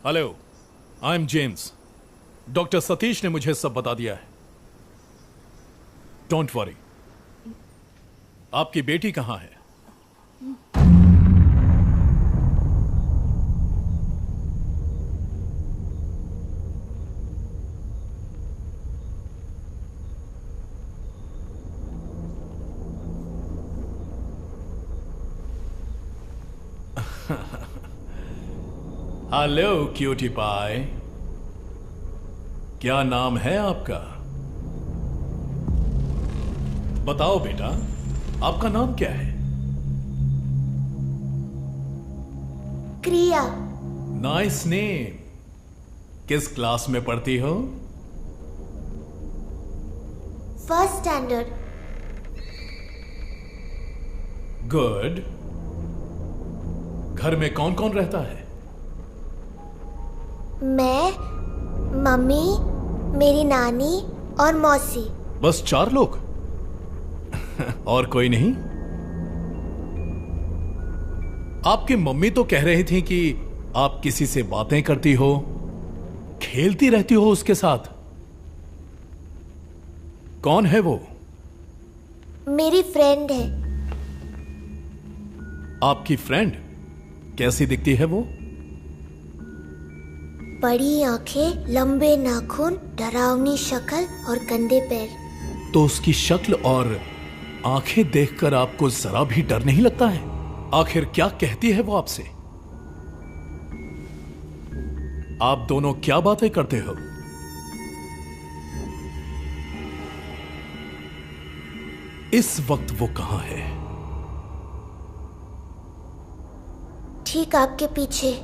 Hello, I am James. Doctor Satish ने मुझे सब बता दिया है। Don't worry. आपकी बेटी कहां है? हेलो क्यूटी पाई, क्या नाम है आपका? बताओ बेटा, आपका नाम क्या है? क्रिया। Nice name. किस क्लास में पढ़ती हो? First standard. गुड। घर में कौन कौन रहता है? मैं, मम्मी, मेरी नानी और मौसी। बस 4 लोग? और कोई नहीं? आपकी मम्मी तो कह रही थी कि आप किसी से बातें करती हो, खेलती रहती हो उसके साथ। कौन है वो? मेरी फ्रेंड है। आपकी फ्रेंड? कैसी दिखती है वो? बड़ी आंखें, लंबे नाखून, डरावनी शक्ल और गंदे पैर। तो उसकी शक्ल और आंखें देखकर आपको जरा भी डर नहीं लगता है? आखिर क्या कहती है वो आपसे? आप दोनों क्या बातें करते हो? इस वक्त वो कहां है? ठीक आपके पीछे।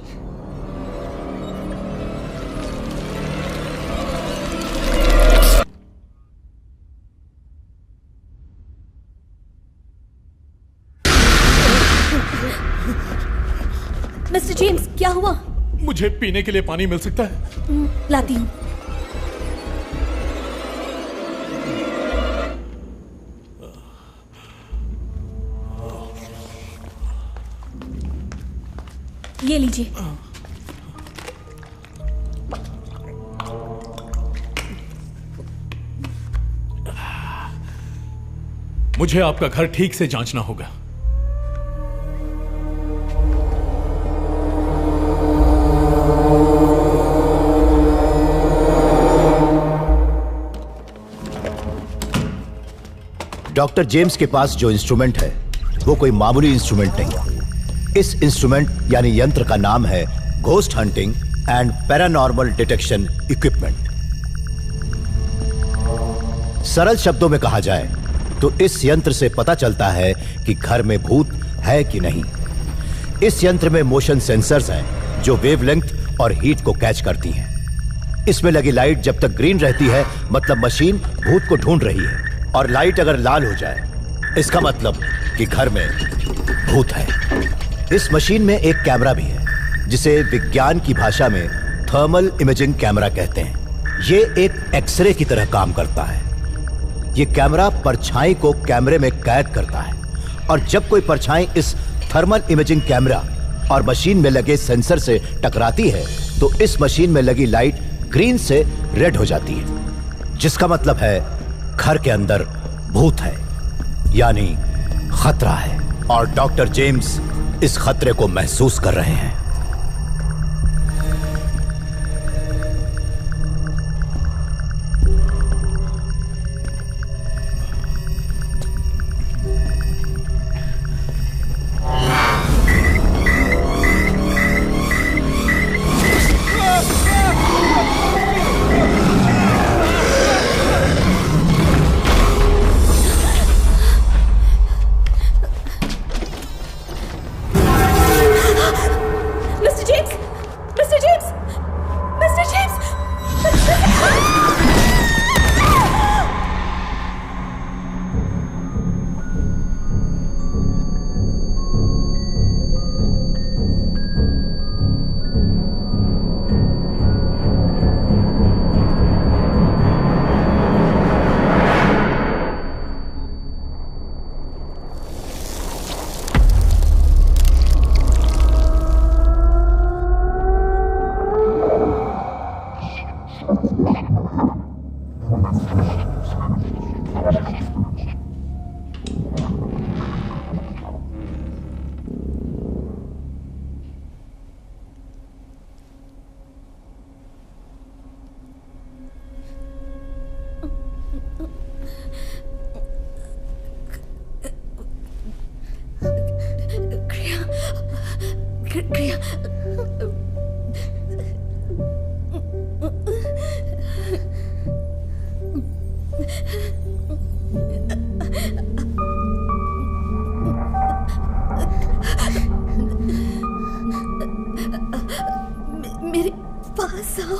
मिस्टर जेम्स, क्या हुआ? मुझे पीने के लिए पानी मिल सकता है? लाती हूँ। ये लीजिए। मुझे आपका घर ठीक से जांचना होगा। डॉक्टर जेम्स के पास जो इंस्ट्रूमेंट है वो कोई मामूली इंस्ट्रूमेंट नहीं। इस इंस्ट्रूमेंट यानी यंत्र का नाम है ghost hunting and paranormal detection equipment. सरल शब्दों में कहा जाए तो इस यंत्र से पता चलता है कि घर में भूत है कि नहीं। इस यंत्र में मोशन सेंसर्स हैं जो वेवलेंथ और हीट को कैच करती हैं। इसमें लगी लाइट जब तक ग्रीन रहती है मतलब मशीन भूत को ढूंढ रही है, और लाइट अगर लाल हो जाए इसका मतलब कि घर में भूत है। इस मशीन में एक कैमरा भी है जिसे विज्ञान की भाषा में थर्मल इमेजिंग कैमरा कहते हैं। ये एक एक्सरे की तरह काम करता है। ये कैमरा परछाई को कैमरे में कैद करता है, और जब कोई परछाई इस थर्मल इमेजिंग कैमरा और मशीन में लगे सेंसर से टकराती है तो इस मशीन में लगी लाइट ग्रीन से रेड हो जाती है, जिसका मतलब है घर के अंदर भूत है, यानी खतरा है। और डॉक्टर जेम्स इस खतरे को महसूस कर रहे हैं। मेरे पास आओ।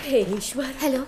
हे ईश्वर। Hello.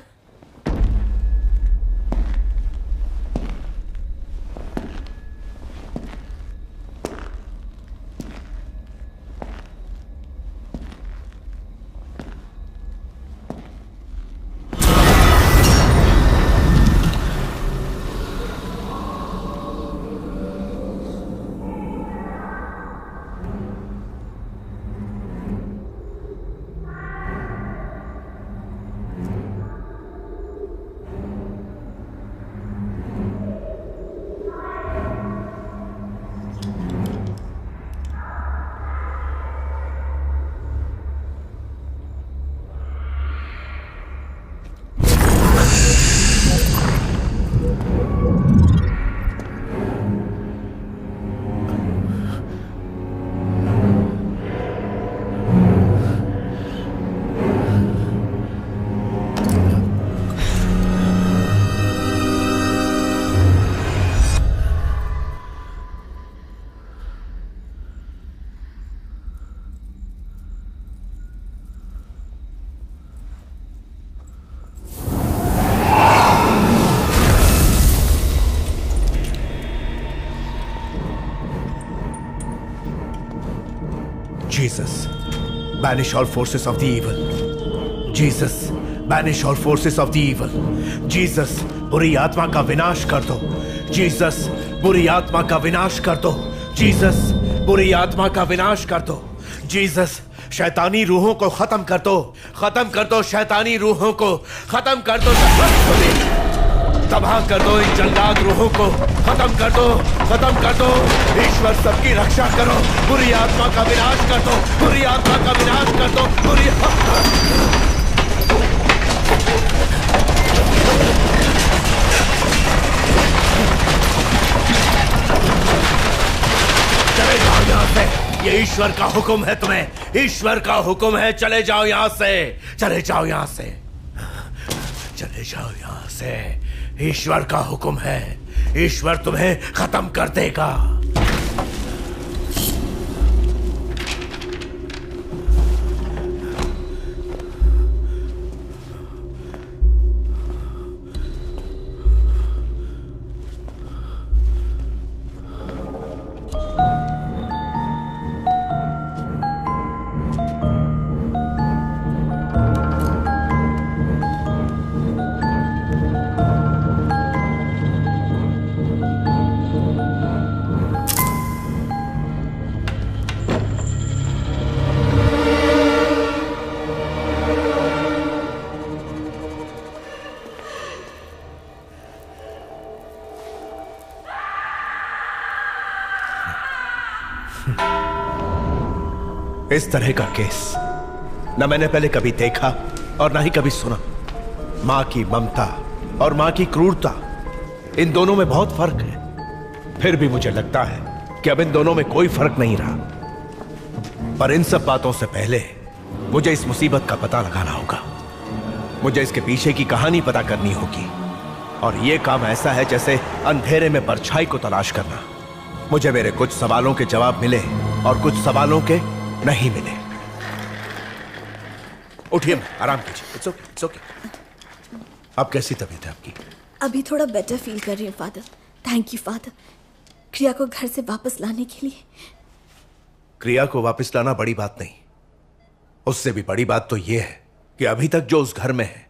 Jesus, banish all forces of the evil. Jesus, banish all forces of the evil. Jesus, बुरी आत्मा का विनाश कर दो. Jesus, बुरी आत्मा का विनाश कर दो. Jesus, बुरी आत्मा का विनाश कर दो. Jesus, शैतानी रूहों को खत्म कर दो. खत्म कर दो शैतानी रूहों को. खत्म कर दो. तबाह कर दो इन जल्लाद रूहों को. खत्म कर दो. खत्म कर दो. ईश्वर सबकी रक्षा करो. बुरी आत्मा का विनाश कर दो. बुरी आत्मा का विनाश कर दो. बुरी चले जाओ यहाँ से. ये ईश्वर का हुक्म है तुम्हें. ईश्वर का हुक्म है. चले जाओ यहाँ से. चले जाओ यहाँ से. चले जाओ यहाँ से. ईश्वर का हुक्म है. ईश्वर तुम्हें खत्म कर देगा. इस तरह का केस न मैंने पहले कभी देखा और ना ही कभी सुना. मां की ममता और मां की क्रूरता, इन दोनों में बहुत फर्क है. फिर भी मुझे लगता है कि अब इन दोनों में कोई फर्क नहीं रहा. पर इन सब बातों से पहले मुझे इस मुसीबत का पता लगाना होगा. मुझे इसके पीछे की कहानी पता करनी होगी. और यह काम ऐसा है जैसे अंधेरे में परछाई को तलाश करना. मुझे मेरे कुछ सवालों के जवाब मिले और कुछ सवालों के नहीं मिले. उठिए, आराम कीजिए. It's okay, it's okay. अब कैसी तबीयत है आपकी? अभी थोड़ा बेटर फील कर रही हूँ फादर. Thank you father. क्रिया को घर से वापस लाने के लिए। क्रिया को वापस लाना बड़ी बात नहीं, उससे भी बड़ी बात तो यह है कि अभी तक जो उस घर में है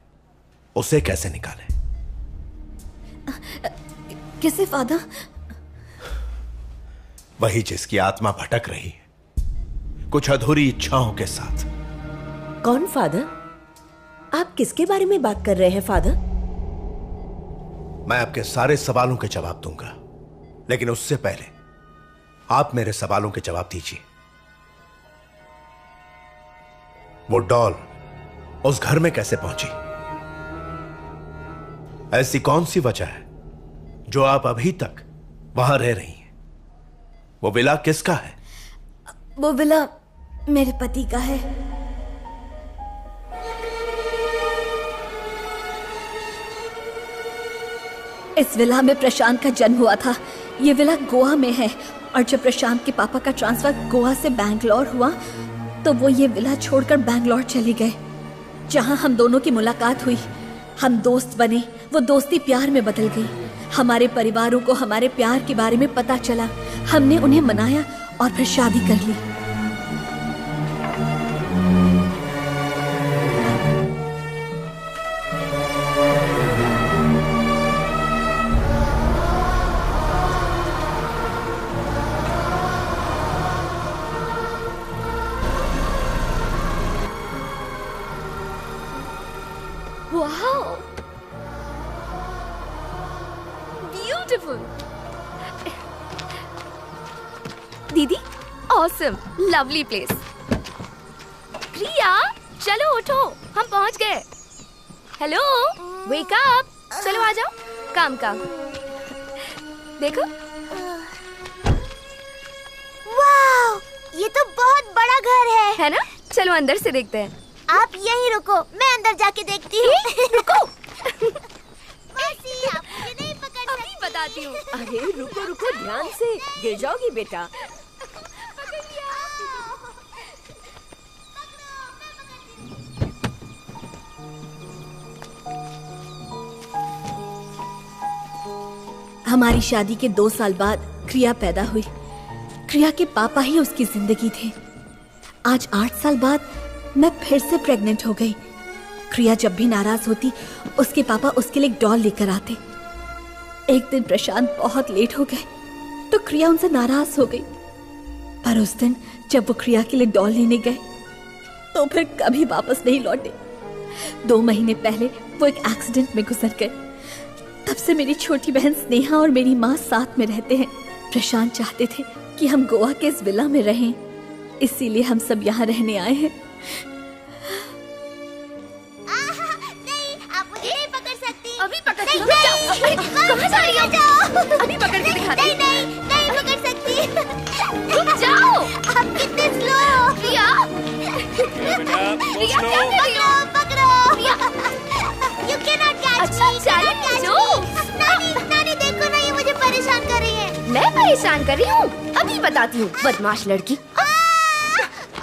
उसे कैसे निकाले। कैसे फादर? वही जिसकी आत्मा भटक रही है, कुछ अधूरी इच्छाओं के साथ। कौन फादर? आप किसके बारे में बात कर रहे हैं फादर? मैं आपके सारे सवालों के जवाब दूंगा, लेकिन उससे पहले आप मेरे सवालों के जवाब दीजिए। वो डॉल उस घर में कैसे पहुंची? ऐसी कौन सी वजह है जो आप अभी तक वहां रह रही हैं? वो विला किसका है? वो विला मेरे पति का है। इस विला में प्रशांत का जन्म हुआ था। ये विला गोवा में है, और जब प्रशांत के पापा का ट्रांसफर गोवा से बैंगलोर हुआ तो वो ये विला छोड़कर बैंगलोर चले गए, जहां हम दोनों की मुलाकात हुई। हम दोस्त बने, वो दोस्ती प्यार में बदल गई। हमारे परिवारों को हमारे प्यार के बारे में पता चला, हमने उन्हें मनाया और फिर शादी कर ली। Wow! Beautiful! दीदी, ऑसम, लवली प्लेस। प्रिया, चलो उठो, हम पहुंच गए। हेलो, वेक अप, चलो आ जाओ। काम देखो। वाह, ये तो बहुत बड़ा घर है ना? चलो अंदर से देखते हैं। आप यहीं रुको, मैं अंदर जाके देखती हूँ। रुको। ऐसी आप मुझे नहीं पकड़ सकती। अभी बताती हूँ। अरे रुको रुको, ध्यान से, गिर जाओगी बेटा। हमारी शादी के 2 साल बाद क्रिया पैदा हुई। क्रिया के पापा ही उसकी जिंदगी थे। आज 8 साल बाद मैं फिर से प्रेग्नेंट हो गई। क्रिया जब भी नाराज होती, उसके पापा उसके लिए एक डॉल लेकर आते। एक दिन प्रशांत बहुत लेट हो गए तो क्रिया उनसे नाराज हो गई। पर उस दिन जब वो क्रिया के लिए डॉल लेने गए तो फिर कभी वापस नहीं लौटे। 2 महीने पहले वो एक एक्सीडेंट में गुजर गए। तब से मेरी छोटी बहन स्नेहा और मेरी माँ साथ में रहते हैं। प्रशांत चाहते थे कि हम गोवा के इस विला में रहें, इसीलिए हम सब यहाँ रहने आए हैं। नहीं, आप मुझे नहीं पकड़ सकती। अभी पकड़ के कहाँ जा रही हो? अभी पकड़ के दिखाती। नहीं पकड़ सकती। रुक जाओ। आप कितने स्लो। प्रिया, प्रिया क्या कर रही हो? पकड़ो। You cannot catch अच्छा, me. चैलेंज जो। नानी देखो ना, ये मुझे परेशान कर रही है। मैं परेशान कर रही हूँ? अभी बताती हूँ, बदमाश लड़की।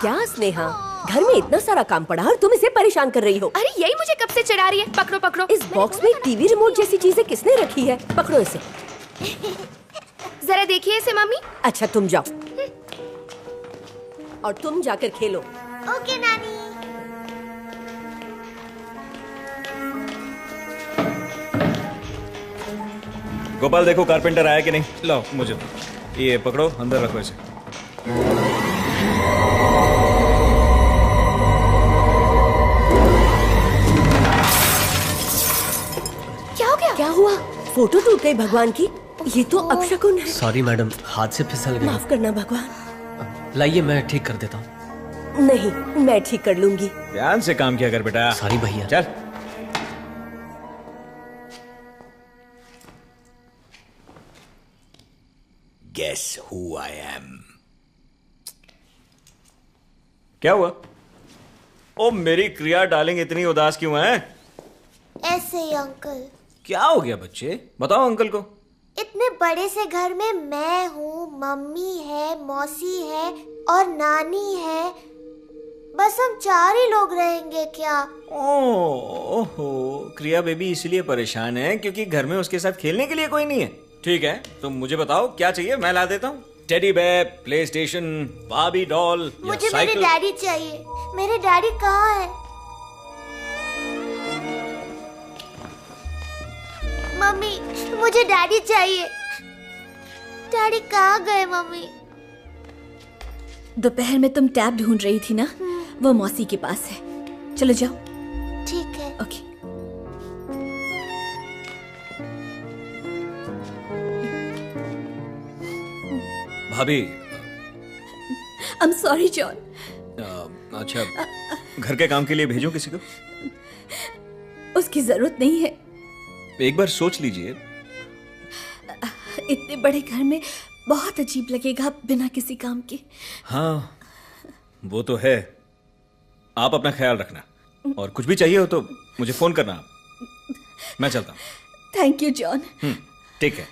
क्या स्नेहा, घर में इतना सारा काम पड़ा और तुम इसे परेशान कर रही हो? अरे यही मुझे कब से चिढ़ा रही है। पकड़ो पकड़ो। इस बॉक्स में टीवी रिमोट जैसी चीजें किसने रखी है? पकड़ो इसे। जरा देखिए इसे मम्मी। अच्छा तुम जाओ और तुम जाकर खेलो। ओके नानी। गोपाल देखो कारपेंटर आया कि नहीं। लो मुझे दो। ये पकड़ो, अंदर रखो इसे। क्या हो गया? क्या हुआ? फोटो टूट गई भगवान की। ये तो अपशकुन है। सॉरी मैडम, हाथ से फिसल गई। माफ करना भगवान। लाइए मैं ठीक कर देता हूँ। नहीं, मैं ठीक कर लूंगी। ध्यान से काम किया कर बेटा। सॉरी भैया। चल। Guess who I am? क्या हुआ? ओ मेरी क्रिया डार्लिंग, इतनी उदास क्यों है? ऐसे ही अंकल। क्या हो गया बच्चे? बताओ अंकल को। इतने बड़े से घर में मैं हूँ, मम्मी है, मौसी है और नानी है। बस हम 4 ही लोग रहेंगे क्या? ओहो, क्रिया बेबी इसलिए परेशान है क्योंकि घर में उसके साथ खेलने के लिए कोई नहीं है। ठीक है, तुम मुझे बताओ क्या चाहिए, मैं ला देता हूँ। Teddy bear, play station, Barbie doll या मुझे मेरे साइकिल। डैडी चाहिए। मेरे डैडी कहाँ है? मम्मी, मुझे डैडी चाहिए। डैडी कहाँ गए मम्मी? दोपहर में तुम टैब ढूंढ रही थी ना, वो मौसी के पास है। चलो जाओ। ठीक है। ओके। भाभी। I am sorry John. अच्छा, घर के काम के लिए भेजूं किसी को? उसकी जरूरत नहीं है। एक बार सोच लीजिए। इतने बड़े घर में बहुत अजीब लगेगा बिना किसी काम के। हाँ, वो तो है। आप अपना ख्याल रखना, और कुछ भी चाहिए हो तो मुझे फोन करना। मैं चलता हूँ। Thank you John. ठीक है।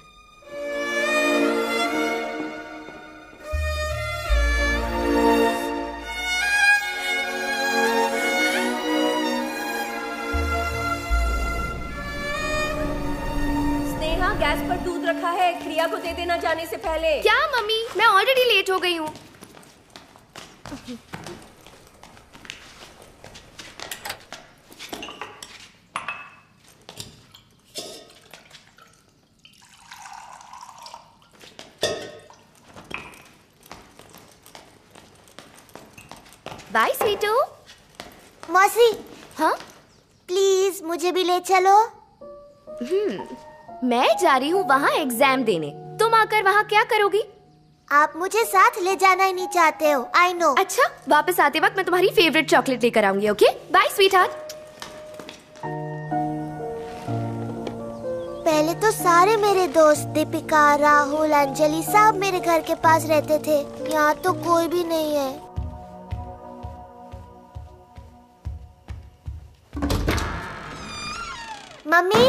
स्नेहा, गैस पर दूध रखा है, क्रिया को दे देना जाने से पहले। क्या मम्मी, मैं ऑलरेडी लेट हो गई हूँ। बाय स्वीटू। मौसी, हाँ, प्लीज मुझे भी ले चलो। मैं जा रही हूँ वहाँ एग्जाम देने। तुम आकर वहाँ क्या करोगी? आप मुझे साथ ले जाना ही नहीं चाहते हो, आई नो। अच्छा, वापस आते वक्त मैं तुम्हारी फेवरेट चॉकलेट लेकर आऊंगी। Okay, bye sweetheart. पहले तो सारे मेरे दोस्त दीपिका, राहुल, अंजलि सब मेरे घर के पास रहते थे। यहाँ तो कोई भी नहीं है। मम्मी,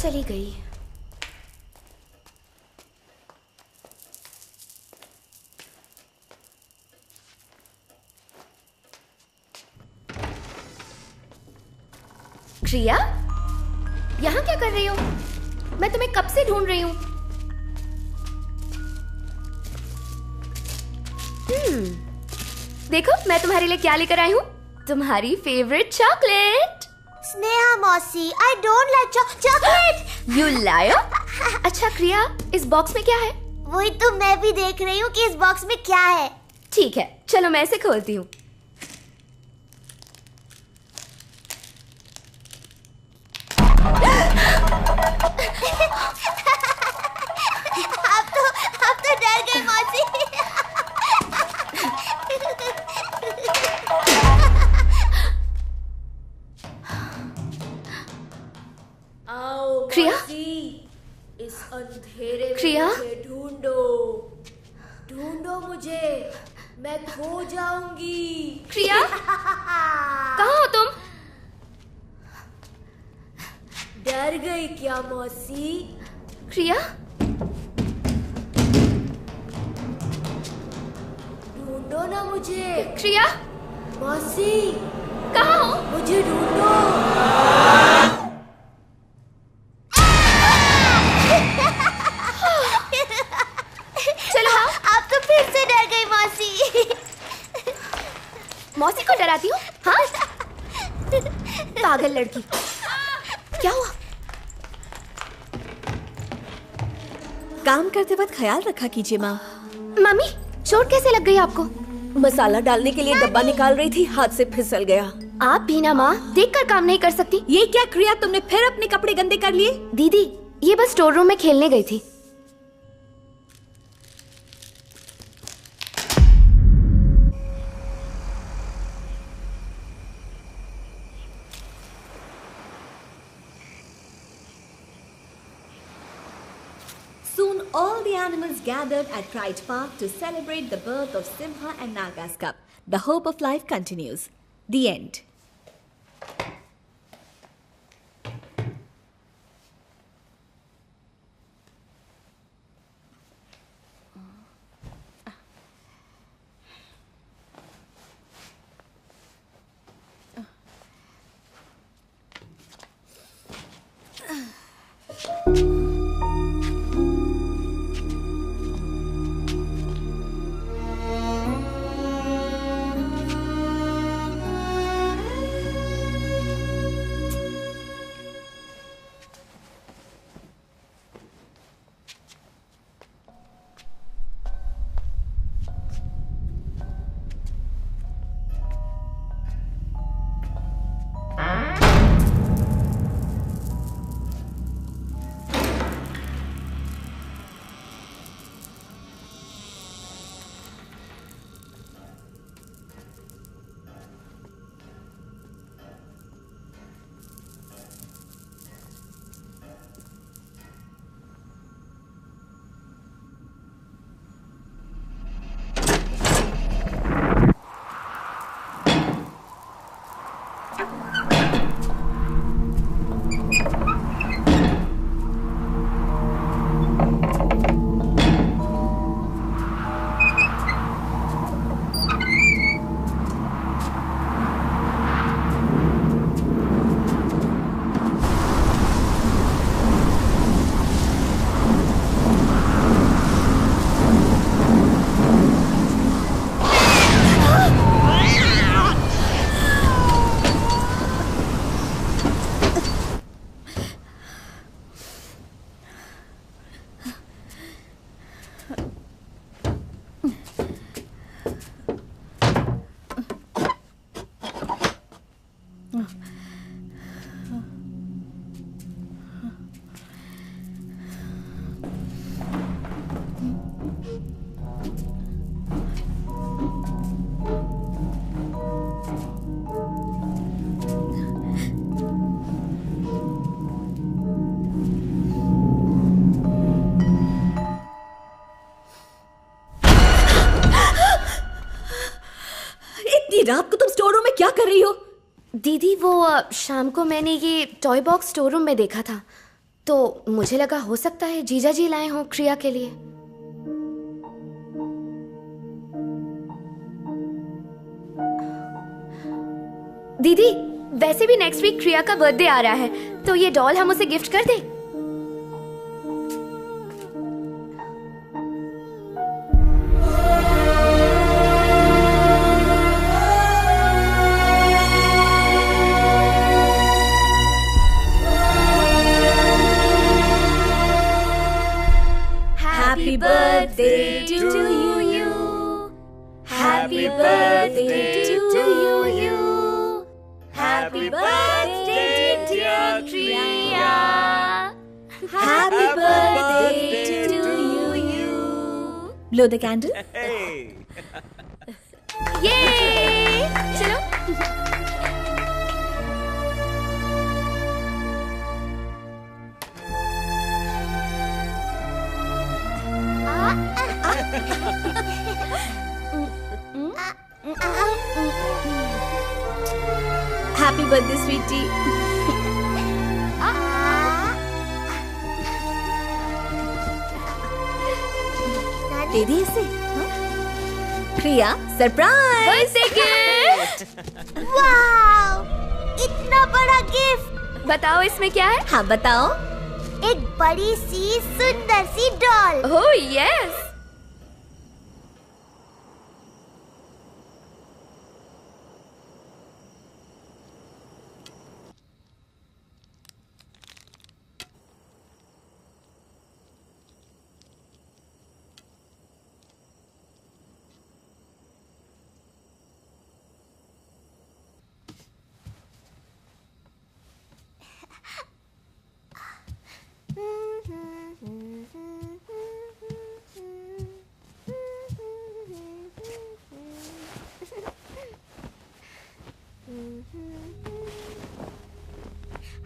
चली गई। प्रिया, यहाँ क्या कर रही हो? मैं तुम्हें कब से ढूंढ रही हूँ। देखो मैं तुम्हारे लिए क्या लेकर आई हूँ, तुम्हारी फेवरेट चॉकलेट। स्नेहा मौसी, I don't like chocolate. You liar. अच्छा प्रिया, इस बॉक्स में क्या है? वही तो मैं भी देख रही हूँ कि इस बॉक्स में क्या है। ठीक है, चलो मैं इसे खोलती हूँ। आप तो डर गए मौसी। प्रिया, इस अंधेरे प्रिया? में मुझे ढूंढो मुझे, मैं खो जाऊंगी। प्रिया, कहाँ हो तुम? डर गई क्या मौसी? प्रिया, ढूंढो ना मुझे। प्रिया, मौसी कहाँ हो? मुझे ढूंढो। चलो हाँ। आप तो फिर से डर गई मौसी। मौसी को डराती हो? हाँ? पागल लड़की। क्या हुआ? काम करते वक्त ख्याल रखा कीजिए माँ। मम्मी, चोट कैसे लग गई आपको? मसाला डालने के लिए डब्बा निकाल रही थी, हाथ से फिसल गया। आप भी ना माँ, देखकर काम नहीं कर सकती। ये क्या क्रिया, तुमने फिर अपने कपड़े गंदे कर लिए? दीदी, ये बस स्टोर रूम में खेलने गई थी। Soon all the animals gathered at Pride Park to celebrate the birth of Simha and Naga's cub. The hope of life continues. The end. रात को तुम स्टोर रूम में क्या कर रही हो? दीदी वो शाम को मैंने ये टॉय बॉक्स स्टोर रूम में देखा था, तो मुझे लगा हो सकता है जीजा जी लाए हों क्रिया के लिए। दीदी, वैसे भी नेक्स्ट वीक क्रिया का बर्थडे आ रहा है, तो ये डॉल हम उसे गिफ्ट कर दें? Happy birthday to you. Happy birthday to you. Happy birthday dear Priya. Happy birthday to you. Blow the candle. Yay! चलो। Happy birthday, sweetie. दे दी इसे। प्रिया, सरप्राइज! वाव! इतना बड़ा गिफ्ट! बताओ इसमें क्या है? हाँ बताओ। एक बड़ी सी सुंदर सी डॉल। Oh yes!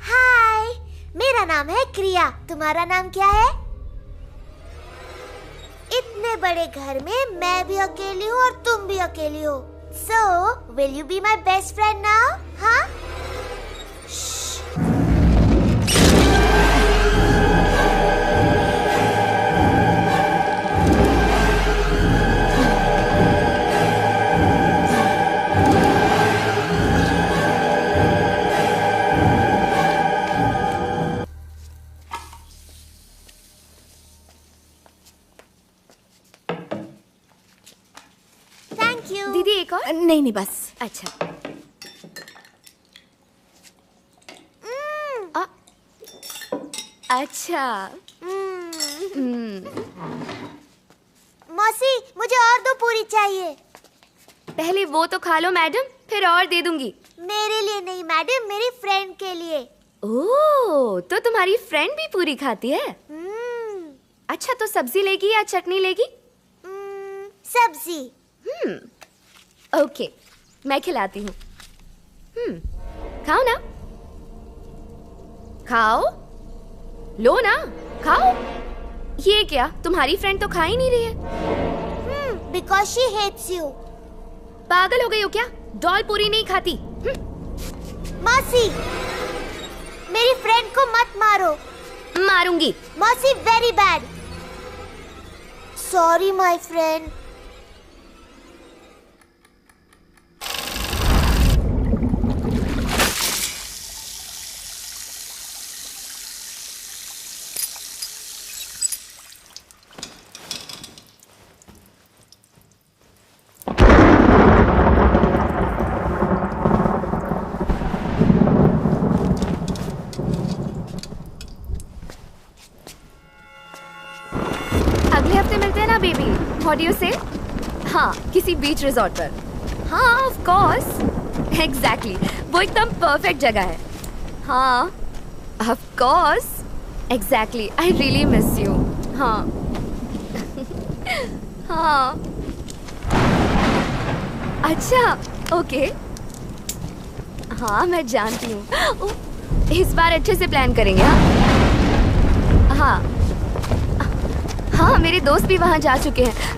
हाय, मेरा नाम है क्रिया। तुम्हारा नाम क्या है? इतने बड़े घर में मैं भी अकेली हूँ और तुम भी अकेली हो। So, will you be my best friend now? हाँ? दीदी एक और? नहीं बस। अच्छा। अच्छा। मौसी, मुझे और 2 पूरी चाहिए। पहले वो तो खा लो मैडम, फिर और दे दूंगी। मेरे लिए नहीं मैडम, मेरी फ्रेंड के लिए। ओह, तो तुम्हारी फ्रेंड भी पूरी खाती है? अच्छा, तो सब्जी लेगी या चटनी लेगी? सब्जी। ओके, मैं खिलाती हूँ। खाओ ना, खाओ, लो ना, खाओ। ये क्या, तुम्हारी फ्रेंड तो खा ही नहीं रही है। Because she hates you. पागल हो गई हो क्या? डॉल पूरी नहीं खाती। मौसी, मेरी फ्रेंड को मत मारो। मारूंगी। मौसी, very bad. Sorry, my friend. What do you say? हाँ, किसी बीच रिजॉर्ट पर। हाँ, of course. Exactly. वो एकदम परफेक्ट जगह है। हाँ, of course. Exactly. I really miss you. हाँ। हाँ। अच्छा, ओके। हाँ, मैं जानती हूँ। इस बार अच्छे से प्लान करेंगे। हाँ। हाँ। हाँ, मेरे दोस्त भी वहाँ जा चुके हैं।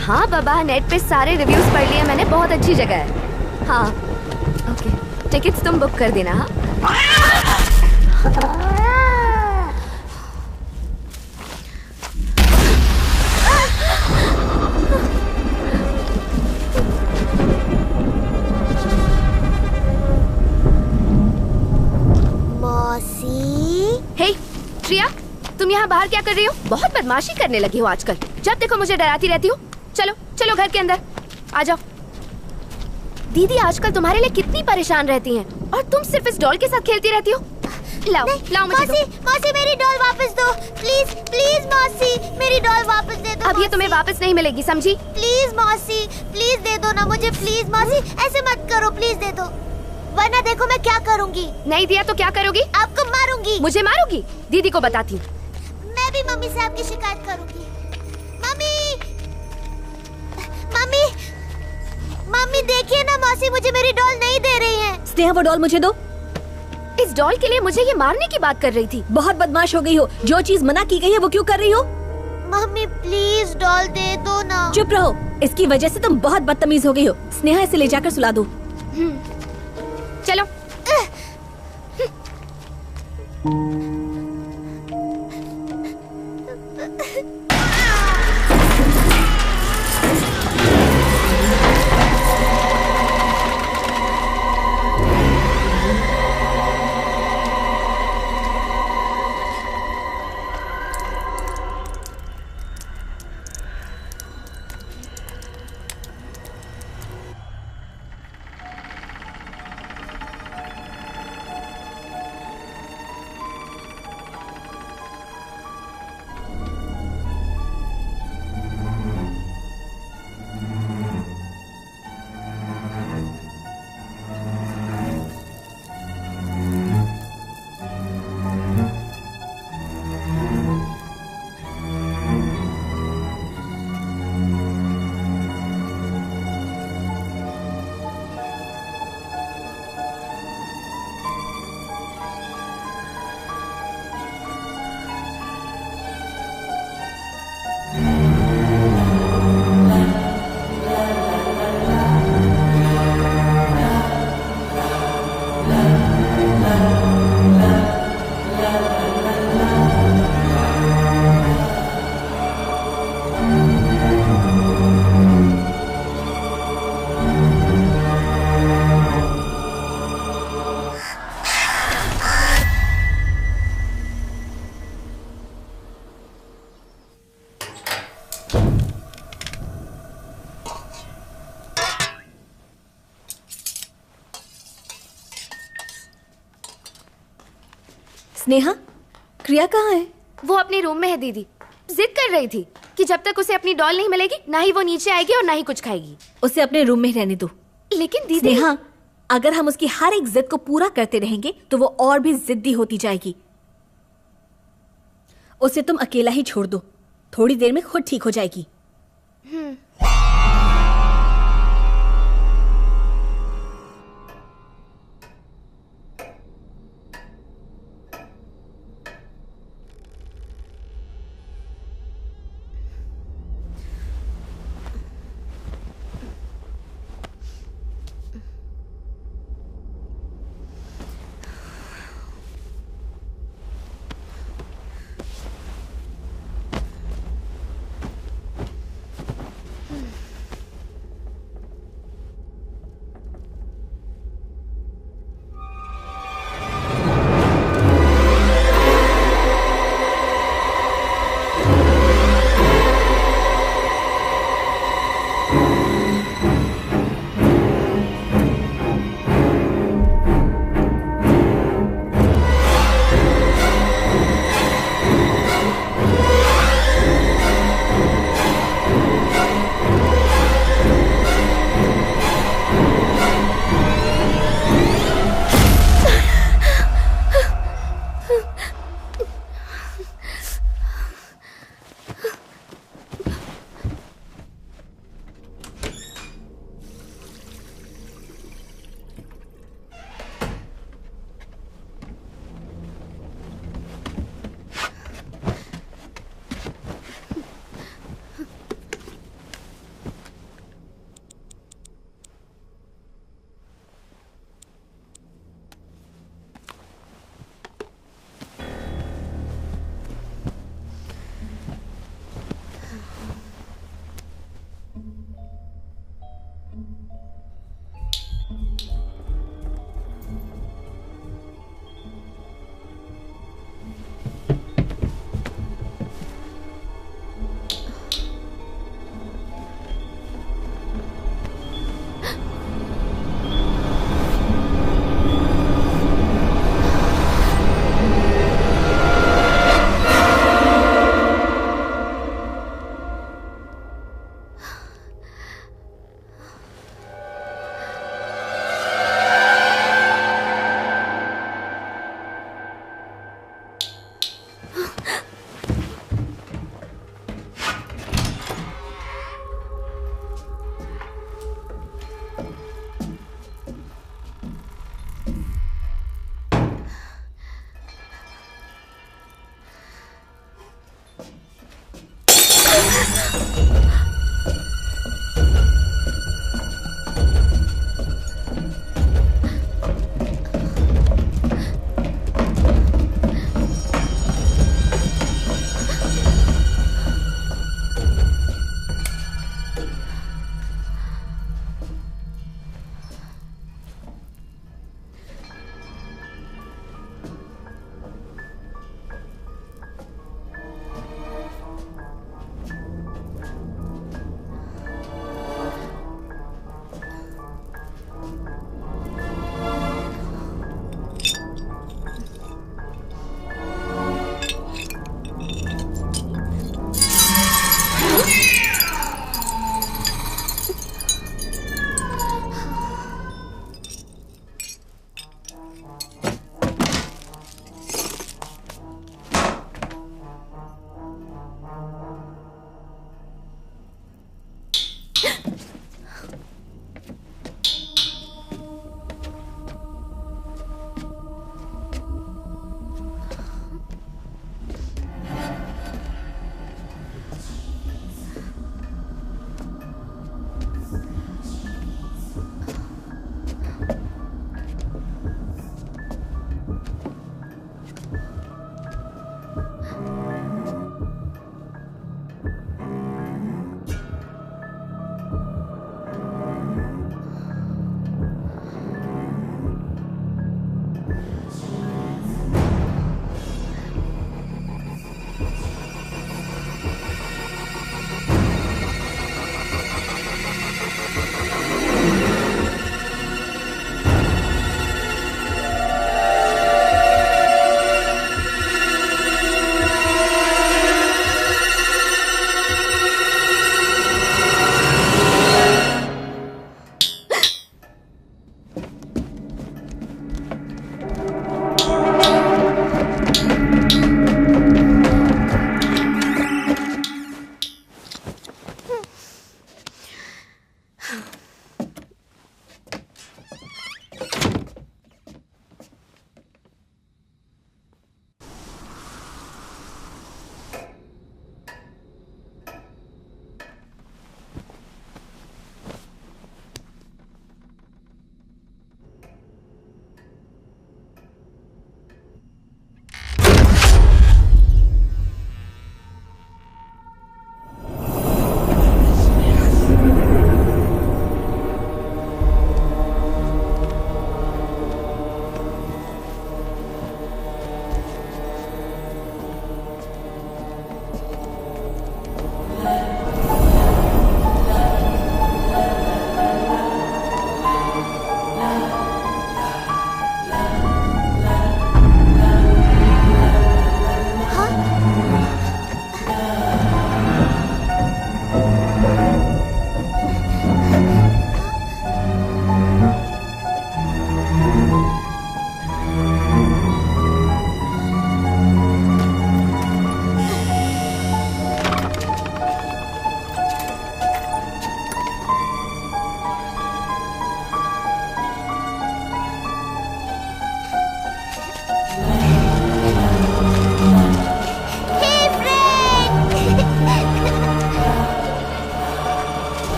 हाँ बाबा, नेट पे सारे रिव्यूज पढ़ लिए मैंने, बहुत अच्छी जगह है। हाँ, ओके, टिकट्स तुम बुक कर देना। हाँ। बाहर क्या कर रही हो? बहुत बदमाशी करने लगी हो आजकल। जब देखो मुझे डराती रहती हो। चलो चलो घर के अंदर आ जाओ। दीदी आजकल तुम्हारे लिए कितनी परेशान रहती हैं और तुम सिर्फ इस डॉल के साथ खेलती रहती हो। लाओ लाओ मुझे दो। मौसी मेरी डॉल वापस दो प्लीज प्लीज मौसी मेरी डॉल वापस दे दो। अब ये तुम्हें वापस नहीं मिलेगी, समझी? प्लीज मौसी प्लीज दे दो ना मुझे, प्लीज मौसी ऐसे मत करो, प्लीज दे दो, वरना देखो मैं क्या करूंगी। नहीं दिया तो क्या करोगी? आपको मारूंगी। मुझे मारोगी? दीदी को बताती हूँ। मैं भी मम्मी से आपकी शिकायत करूंगी। मम्मी मम्मी मम्मी देखिए ना, मौसी मुझे मेरी डॉल नहीं दे रही है। स्नेहा वो डॉल मुझे दो। इस डॉल के लिए मुझे ये मारने की बात कर रही थी। बहुत बदमाश हो गई हो, जो चीज मना की गई है वो क्यों कर रही हो? मम्मी प्लीज डॉल दे दो ना। चुप रहो, इसकी वजह से तुम बहुत बदतमीज हो गई हो। स्नेहा इसे ले जाकर सुला दो। चलो। स्नेहा, क्रिया कहाँ है? वो अपने रूम में है दीदी। जिद कर रही थी कि जब तक उसे अपनी डॉल नहीं मिलेगी ना ही वो नीचे आएगी और ना ही कुछ खाएगी। उसे अपने रूम में रहने दो। लेकिन दीदी स्नेहा, अगर हम उसकी हर एक जिद को पूरा करते रहेंगे तो वो और भी जिद्दी होती जाएगी। उसे तुम अकेला ही छोड़ दो, थोड़ी देर में खुद ठीक हो जाएगी।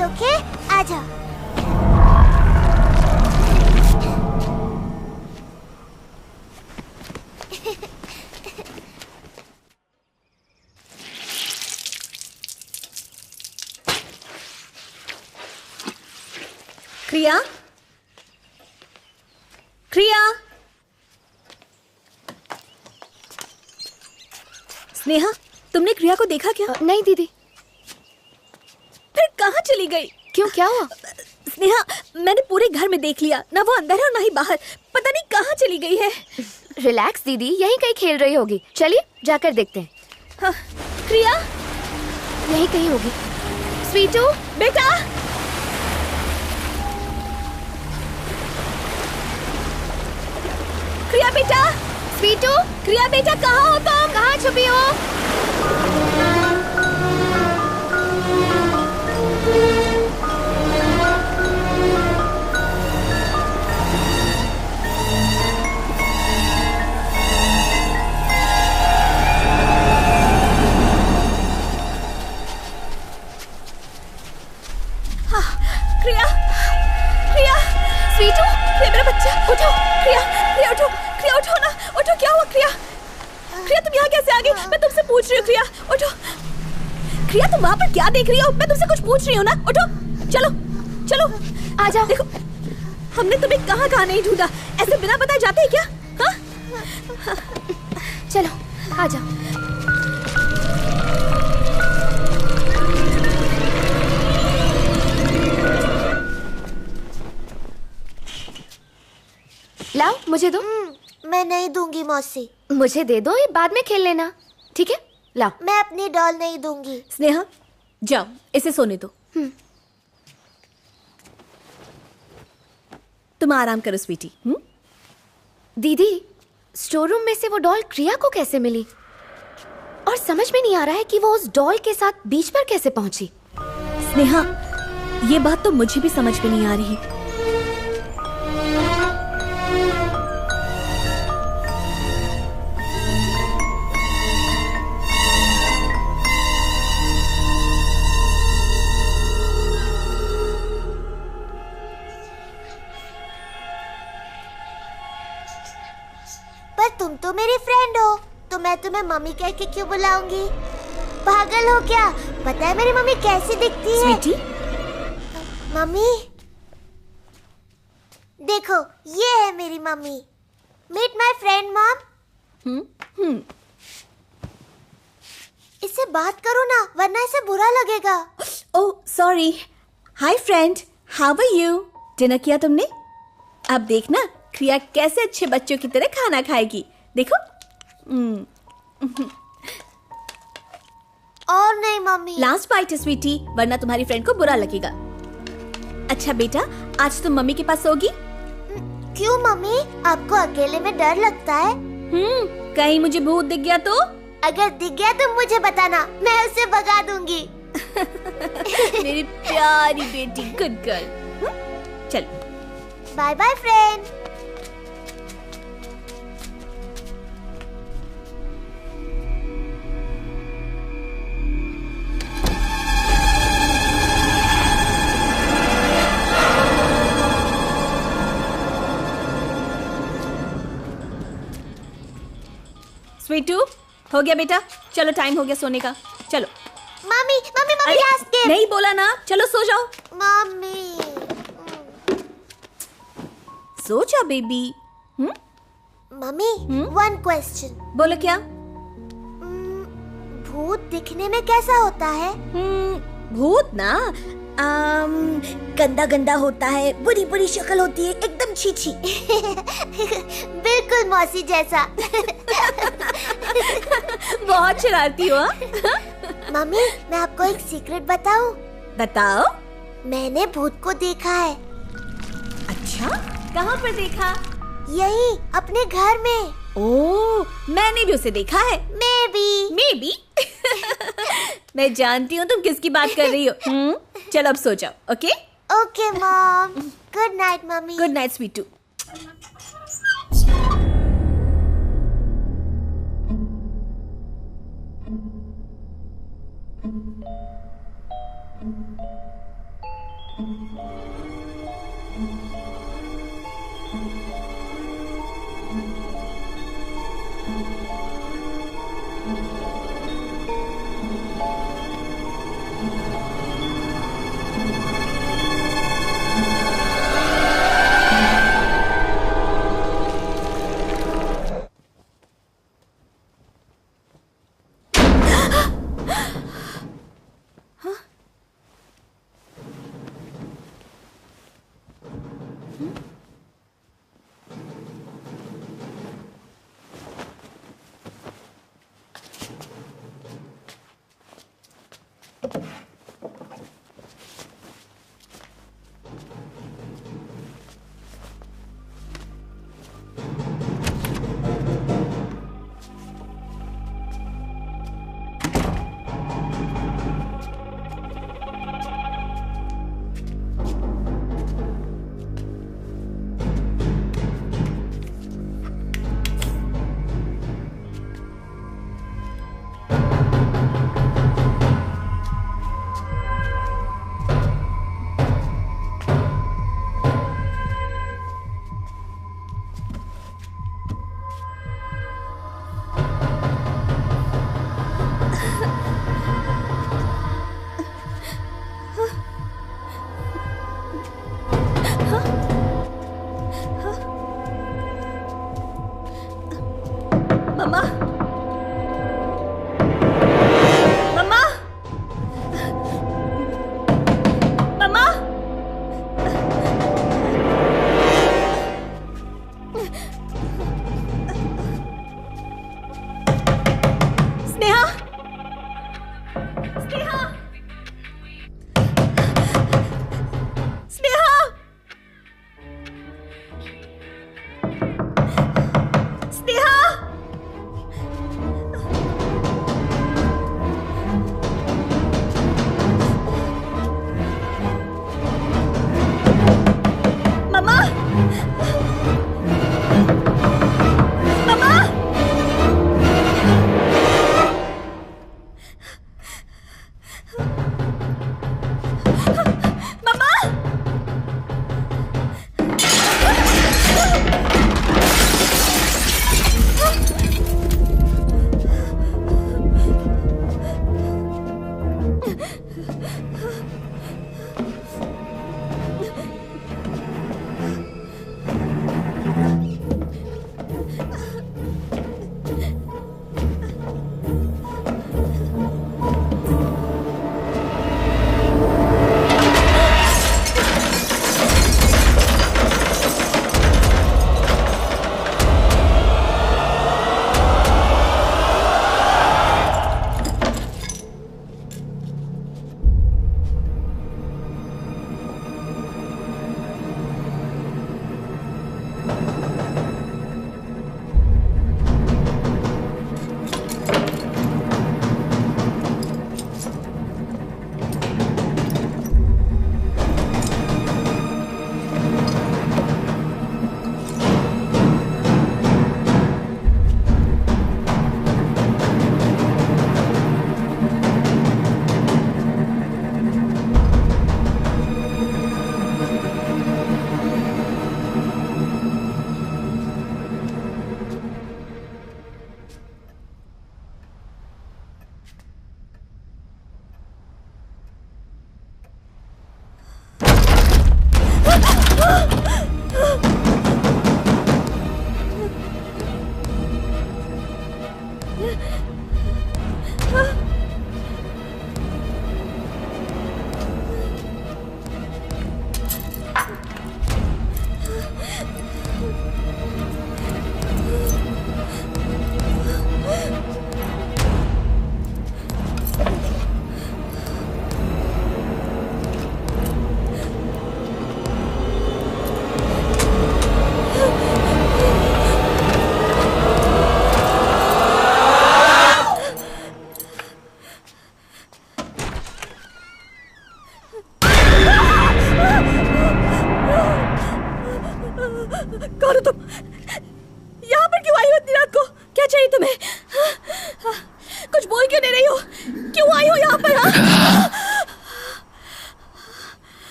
साथ, ओके? आजा। क्रिया, क्रिया, स्नेहा, तुमने क्रिया को देखा क्या? नहीं दीदी। फिर कहाँ चली गई? क्यों, क्या हुआ? स्नेहा, मैंने पूरे घर में देख लिया, ना वो अंदर है और ना ही बाहर। पता नहीं कहाँ चली गई है। रिलैक्स दीदी, यहीं कहीं खेल रही होगी। चलिए जाकर देखते हैं। हाँ, क्रिया यहीं कहीं होगी। स्वीटू बेटा, क्रिया बेटा, स्वीटू, क्रिया बेटा, कहाँ हो तुम? कहाँ छुपी हो? क्रिया, क्रिया, स्वीटू, क्रिया मेरा बच्चा, उठो। क्रिया, क्रिया उठो, क्रिया उठो ना, उठो। क्या हुआ क्रिया? क्रिया तुम यहाँ कैसे आ गई? मैं तुमसे पूछ रही हूँ। क्रिया उठो। क्रिया तुम वहाँ पर क्या देख रही हो? मैं तुमसे कुछ पूछ रही हूँ ना। उठो, चलो चलो आ जाओ। देखो, हमने तुम्हें कहाँ कहाँ नहीं ढूंढा। ऐसे बिना बताए जाते हैं क्या? हाँ, चलो आ जाओ। लाओ, मुझे दो। मैं नहीं दूंगी मौसी। मुझे दे दो, ये बाद में खेल लेना, ठीक है? लाओ। मैं अपनी डॉल नहीं दूंगी। स्नेहा जाओ, इसे सोने दो। तुम आराम करो स्वीटी। दीदी, स्टोर रूम में से वो डॉल क्रिया को कैसे मिली? और समझ में नहीं आ रहा है कि वो उस डॉल के साथ बीच पर कैसे पहुंची। स्नेहा, ये बात तो मुझे भी समझ में नहीं आ रही। पर तुम तो मेरी फ्रेंड हो, तो मैं तुम्हें मम्मी कह के क्यों बुलाऊंगी? पागल हो क्या? पता है मेरी मम्मी कैसी दिखती है? स्वीटी, मम्मी देखो, ये है मेरी मम्मी। Meet my friend mom. इससे बात करो ना, वरना इसे बुरा लगेगा। Oh sorry. Hi friend, how are you? Dinner किया तुमने? अब देखना क्रिया कैसे अच्छे बच्चों की तरह खाना खाएगी। देखो। और नहीं मम्मी। लास्ट बाइट है स्वीटी, वरना तुम्हारी फ्रेंड को बुरा लगेगा। अच्छा बेटा, आज तुम मम्मी के पास होगी? क्यों मम्मी? आपको अकेले में डर लगता है? कहीं मुझे भूत दिख गया तो? अगर दिख गया तो मुझे बताना, मैं उसे भगा दूंगी। मेरी प्यारी बेटी, गुड गर्ल। चलो बाय बाय फ्रेंड। स्वीटू, हो गया बेटा, चलो टाइम हो गया सोने का। चलो। Mummy mummy mummy, last game. नहीं बोला ना, चलो सो जाओ। मम्मी सो जा बेबी। Mummy, one question. बोलो क्या? भूत दिखने में कैसा होता है? भूत ना गंदा गंदा होता है, बुरी बुरी शक्ल होती है, एकदम छीछी। बिल्कुल मौसी जैसा। बहुत शरारती हो। मम्मी, मैं आपको एक सीक्रेट बताऊं? बताओ। मैंने भूत को देखा है। अच्छा, कहाँ पर देखा? यही अपने घर में। ओह, मैंने भी उसे देखा है। मैं भी। मैं जानती हूँ तुम किसकी बात कर रही हो। चलो अब सो जाओ, okay? Okay mom. Good night mummy. Good night स्वीटू।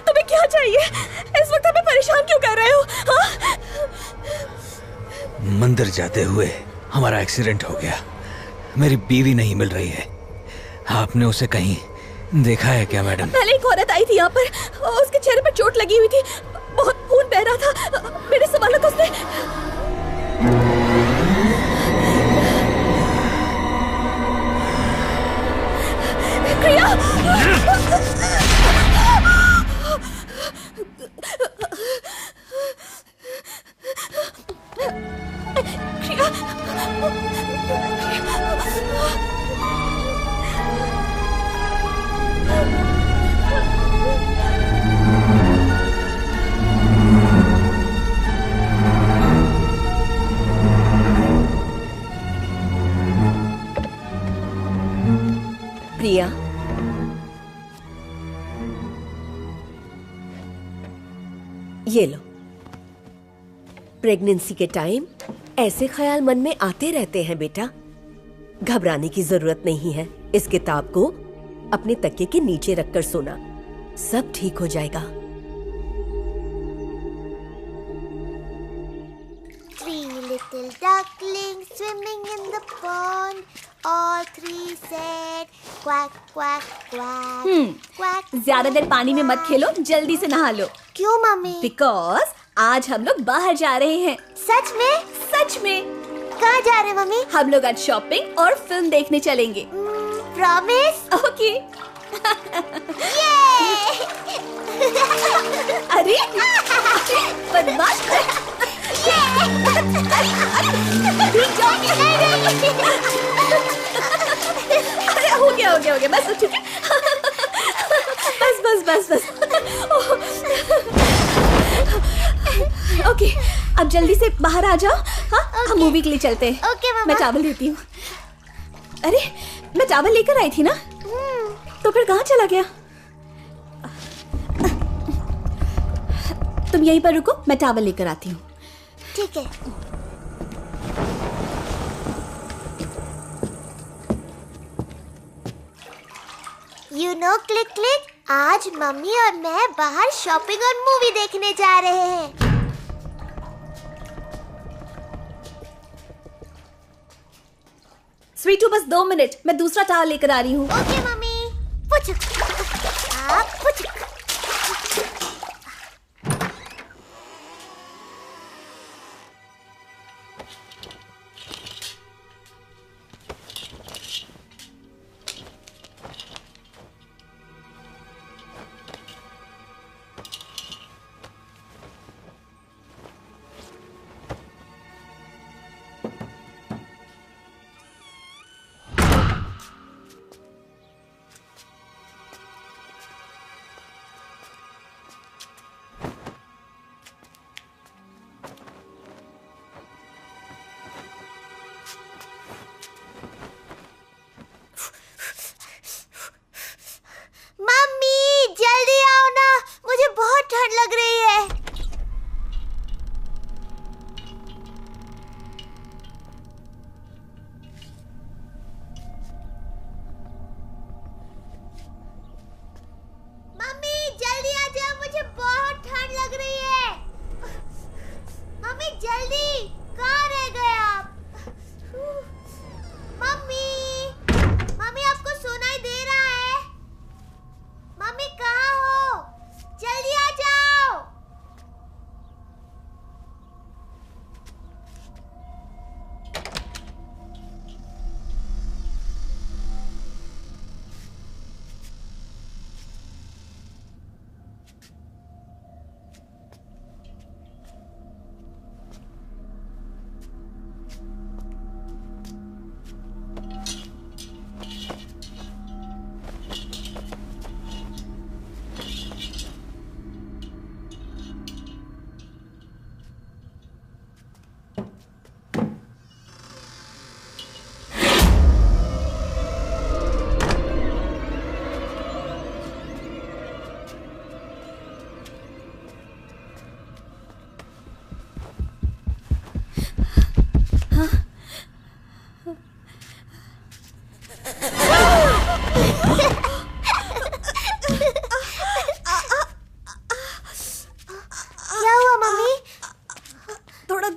तुम्हें क्या चाहिए? इस वक्त हमें परेशान क्यों कर रहे हो? हाँ? मंदिर जाते हुए हमारा एक्सीडेंट हो गया। मेरी बीवी नहीं मिल रही है। आपने उसे कहीं देखा है क्या मैडम? पहले एक औरत आई थी यहाँ पर, उसके चेहरे पर चोट लगी हुई थी, बहुत खून बह रहा था। मेरे सवालों को उसने क्रिया प्रिया, ये लो। प्रेगनेंसी के टाइम ऐसे ख्याल मन में आते रहते हैं बेटा, घबराने की जरूरत नहीं है। इस किताब को अपने तकिए के नीचे रखकर सोना, सब ठीक हो जाएगा। 3 little ducklings swimming in the pond. All 3 said quack quack quack. Quack. ज्यादा देर पानी में मत खेलो, जल्दी से नहा लो। क्यों मम्मी? बिकॉज आज हम लोग बाहर जा रहे हैं। सच में? सच में। कहाँ जा रहे मम्मी? हम लोग आज शॉपिंग और फिल्म देखने चलेंगे। प्रॉमिस? ओके। अरे बदमाश। अरे हो गया बस ठीक है। बस ओके, अब जल्दी से बाहर आ जाओ। हाँ, हम मूवी के लिए चलते हैं। ओके मम्मा। मैं चावल देती हूँ। अरे मैं चावल लेकर आई थी ना, तो फिर कहाँ चला गया? तुम यहीं पर रुको, मैं चावल लेकर आती हूँ। ठीक है। You know, क्लिक क्लिक, आज मम्मी और मैं बाहर शॉपिंग और मूवी देखने जा रहे हैं। स्वीटू बस 2 मिनट, मैं दूसरा टावल लेकर आ रही हूँ। Okay mummy. पुचक आप पुचक। लग रही है। मम्मी जल्दी आ जाओ, मुझे बहुत ठंड लग रही है। मम्मी जल्दी, कहाँ रह गए आप? मम्मी, मम्मी आपको सुनाई दे रहा है? मम्मी कहाँ हो? जल्दी आ जाओ।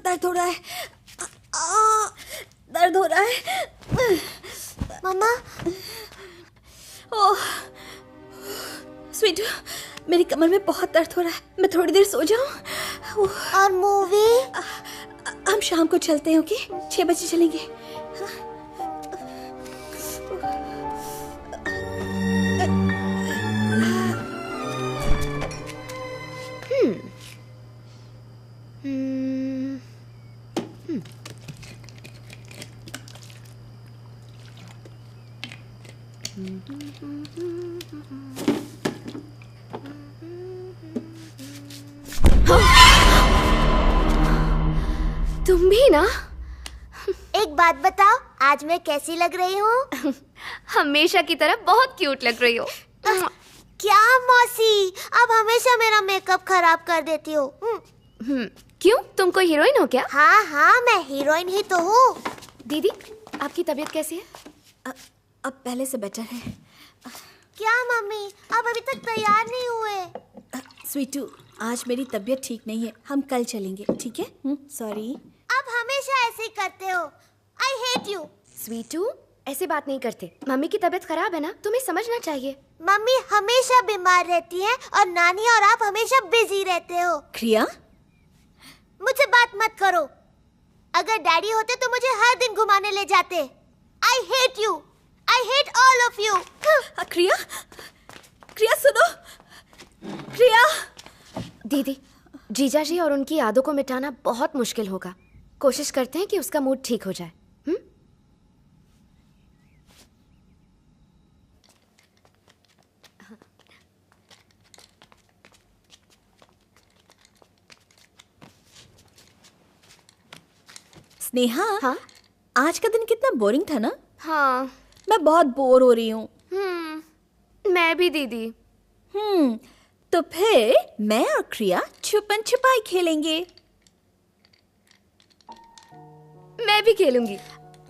दर्द हो रहा है, दर्द हो रहा है। मम्मा, ओह स्वीट, मेरी कमर में बहुत दर्द हो रहा है, मैं थोड़ी देर सो जाऊं? और मूवी? हम शाम को चलते हैं, ओके? 6 बजे चलेंगे। तुम भी ना? एक बात बताओ, आज मैं कैसी लग रही हूँ? हमेशा की तरह बहुत क्यूट लग रही हो। क्या मौसी, आप हमेशा मेरा मेकअप खराब कर देती हो। क्यों, तुम कोई हीरोइन हो क्या? हाँ हाँ, मैं हीरोइन ही तो हूँ। दीदी, आपकी तबीयत कैसी है? अब पहले से बेटर है। क्या मम्मी, आप अभी तक तैयार नहीं हुए? स्वीटू, आज मेरी तबीयत ठीक नहीं है, हम कल चलेंगे, ठीक है? सॉरी। आप हमेशा ऐसे ही करते हो। I hate you. स्वीटू, ऐसे बात नहीं करते। मम्मी की तबीयत खराब है ना, तुम्हें समझना चाहिए। मम्मी हमेशा बीमार रहती है और नानी और आप हमेशा बिजी रहते हो। क्रिया, मुझसे बात मत करो। अगर डैडी होते तो मुझे हर दिन घुमाने ले जाते। I hate you, I hate all of you. क्रिया, क्रिया सुनो, क्रिया। दीदी, जीजा जी और उनकी यादों को मिटाना बहुत मुश्किल होगा। कोशिश करते हैं कि उसका मूड ठीक हो जाए। स्नेहा, हाँ? आज का दिन कितना बोरिंग था ना? हाँ, मैं बहुत बोर हो रही हूँ। मैं भी दीदी। तो फिर मैं और क्रिया छुपन छुपाई खेलेंगे। मैं भी खेलूंगी।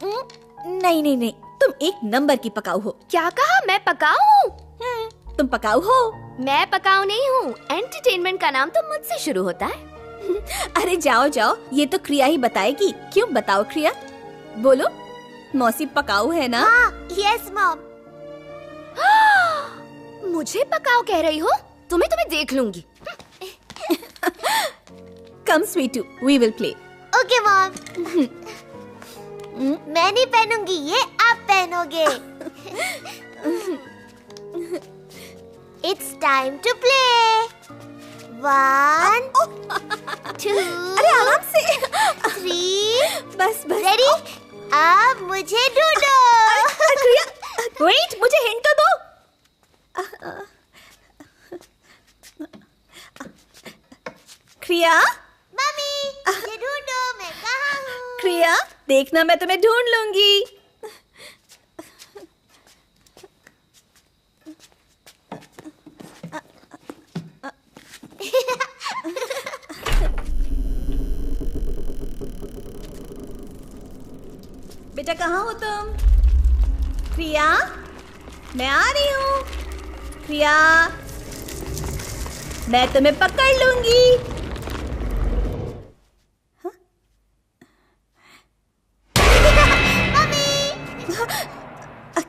नहीं नहीं नहीं, तुम एक नंबर की पकाऊ हो। क्या कहा? मैं पकाऊ हूँ? तुम पकाऊ हो। मैं पकाऊ नहीं हूँ। एंटरटेनमेंट का नाम तो मुझसे शुरू होता है। अरे जाओ जाओ, ये तो क्रिया ही बताएगी। क्यों, बताओ क्रिया, बोलो। मौसी पकाऊ है ना? हाँ, यस मॉम। मुझे पकाओ कह रही हो? तुम्हें देख लूंगी। कम स्वीटू, we will play. Okay mom. मैं नहीं पहनूंगी, ये आप पहनोगे। It's time to play. 1 2 अरे आराम से। 3 बस बस। रेडी? अब मुझे ढूंढो। वेट, मुझे हिंट तो दो। क्रिया, मम्मी मुझे ढूंढो, मैं कहाँ हूँ? क्रिया देखना, मैं तुम्हें ढूंढ लूंगी। बेटा कहाँ हो तुम? क्रिया, मैं आ रही हूँ। क्रिया, मैं तुम्हें पकड़ लूंगी।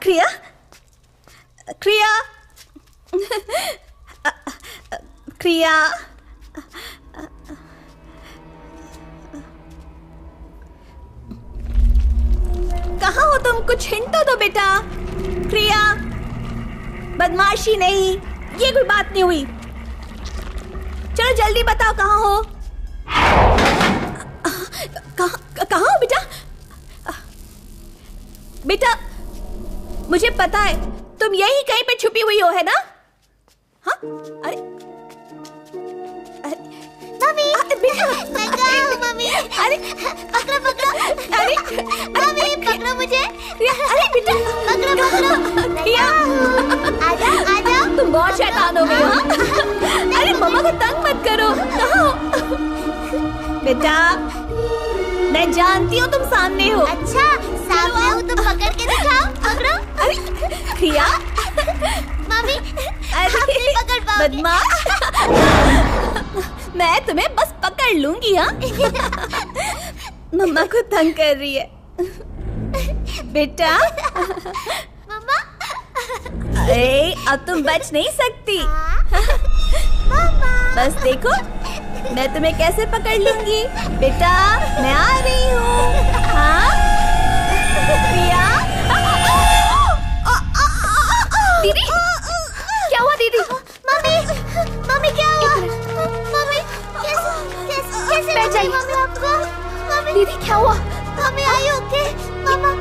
क्रिया, क्रिया, क्रिया, कहाँ हो तुम? कुछ हिंट तो दो बेटा। क्रिया, बदमाशी नहीं, ये कोई बात नहीं हुई। चलो जल्दी बताओ कहाँ हो? कहाँ हो बेटा? बेटा मुझे पता है तुम यही कहीं पे छुपी हुई हो, है ना? हाँ? अरे मम्मी, बेटा मैं कहाँ हूँ मम्मी? अरे पकड़ो पकड़ो। अरे मम्मी पकड़ो मुझे। अरे बेटा पकड़ो पकड़ो। क्रिया, आजा आजा। तुम बहुत शैतान हो गई हो। अरे मम्मा को तंग मत करो। कहाँ हो? बेटा मैं जानती हूँ तुम सामने हो। अच्छा, सामने हूँ तो पकड़ के दिखाओ। पकड़ो। अरे क्रिया, मम्मी आप नहीं पकड़ पाओगे। बदमाश, मैं तुम्हें बस पकड़ लूंगी। हाँ, मम्मा को तंग कर रही है बेटा। मम्मा, अरे अब तुम बच नहीं सकती। बस देखो मैं तुम्हें कैसे पकड़ लूंगी। बेटा मैं आ रही हूँ। हाँ प्रिया। दीदी, क्या हुआ दीदी? मम्मी मम्मी क्या हुआ? मम्मी कैसे बैठ जाइए। मम्मी आपको? मम्मी दीदी क्या हुआ? मम्मी आई ओके? मम्मा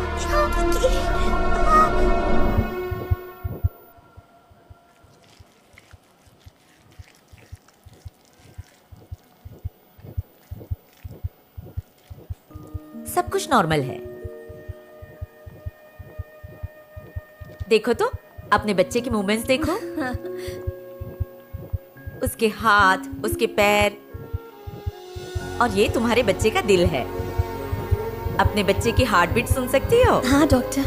सब कुछ नॉर्मल है। देखो तो अपने बच्चे के मूवमेंट्स देखो। उसके हाथ, उसके पैर, और ये तुम्हारे बच्चे का दिल है। अपने बच्चे की हार्ट बीट सुन सकती हो? हाँ डॉक्टर।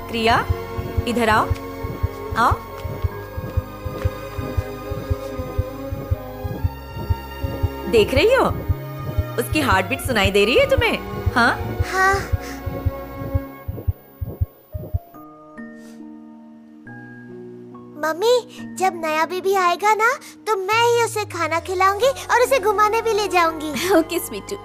क्रिया इधर आओ, आओ। देख रही हो उसकी हार्ट बीट सुनाई दे रही है तुम्हें? हाँ हाँ। मम्मी जब नया बेबी आएगा ना तो मैं ही उसे खाना खिलाऊंगी और उसे घुमाने भी ले जाऊंगी। ओके स्वीटू।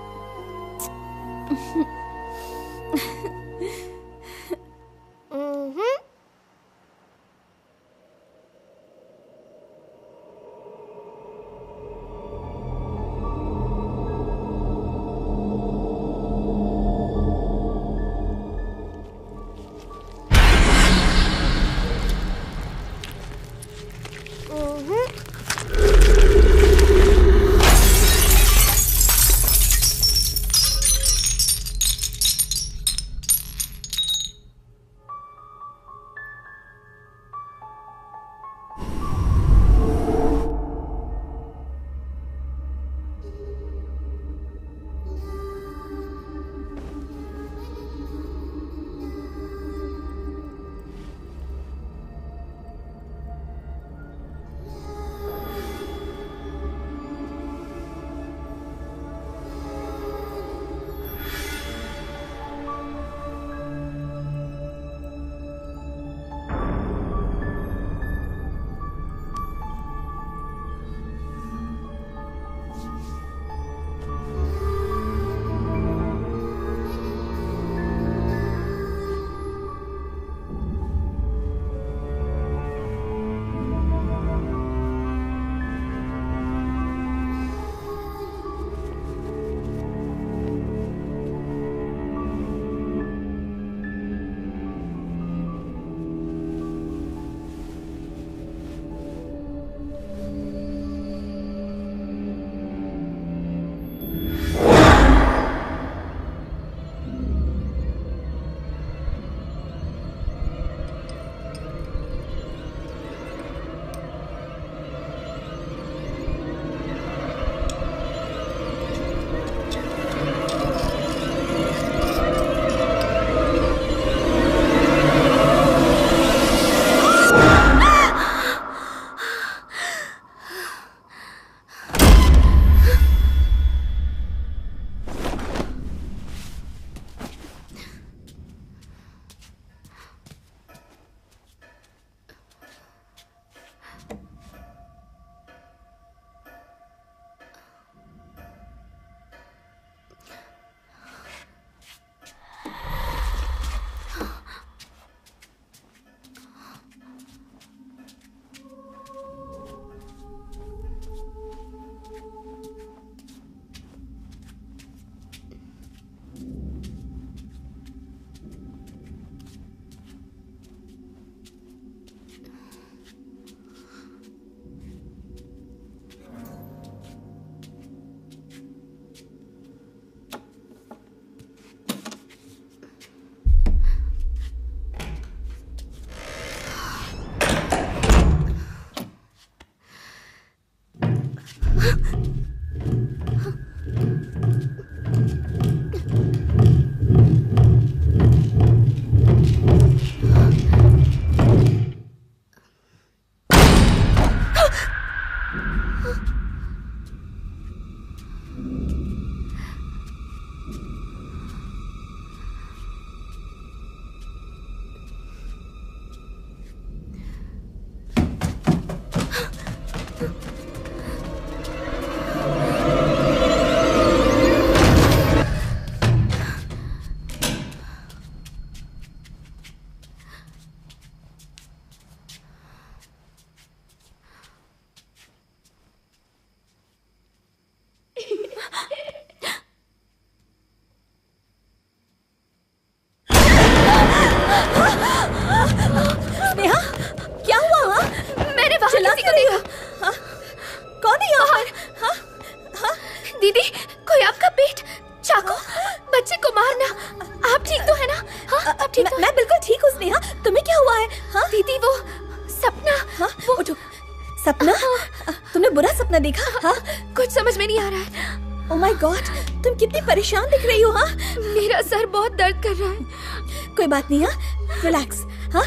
सपना देखा? हाँ, कुछ समझ में नहीं आ रहा है। ओह माय गॉड, तुम कितनी परेशान दिख रही हो। हाँ, मेरा सर बहुत दर्द कर रहा है। कोई बात नहीं, हाँ, रिलैक्स। हाँ,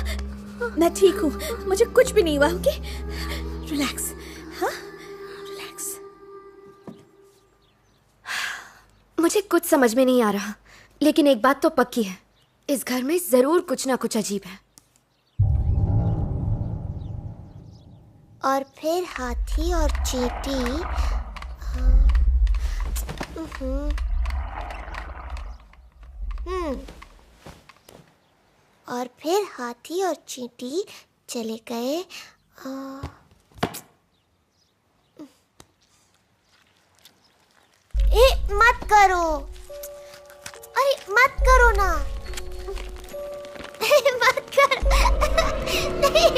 मैं ठीक हूँ, मुझे कुछ भी नहीं हुआ। Okay, relax. हाँ, रिलैक्स। मुझे कुछ समझ में नहीं आ रहा, लेकिन एक बात तो पक्की है, इस घर में जरूर कुछ ना कुछ अजीब है। और फिर हाथी और चींटी। और फिर हाथी और चींटी चले गए। ए, मत करो, अरे मत करो ना। मत कर। नहीं,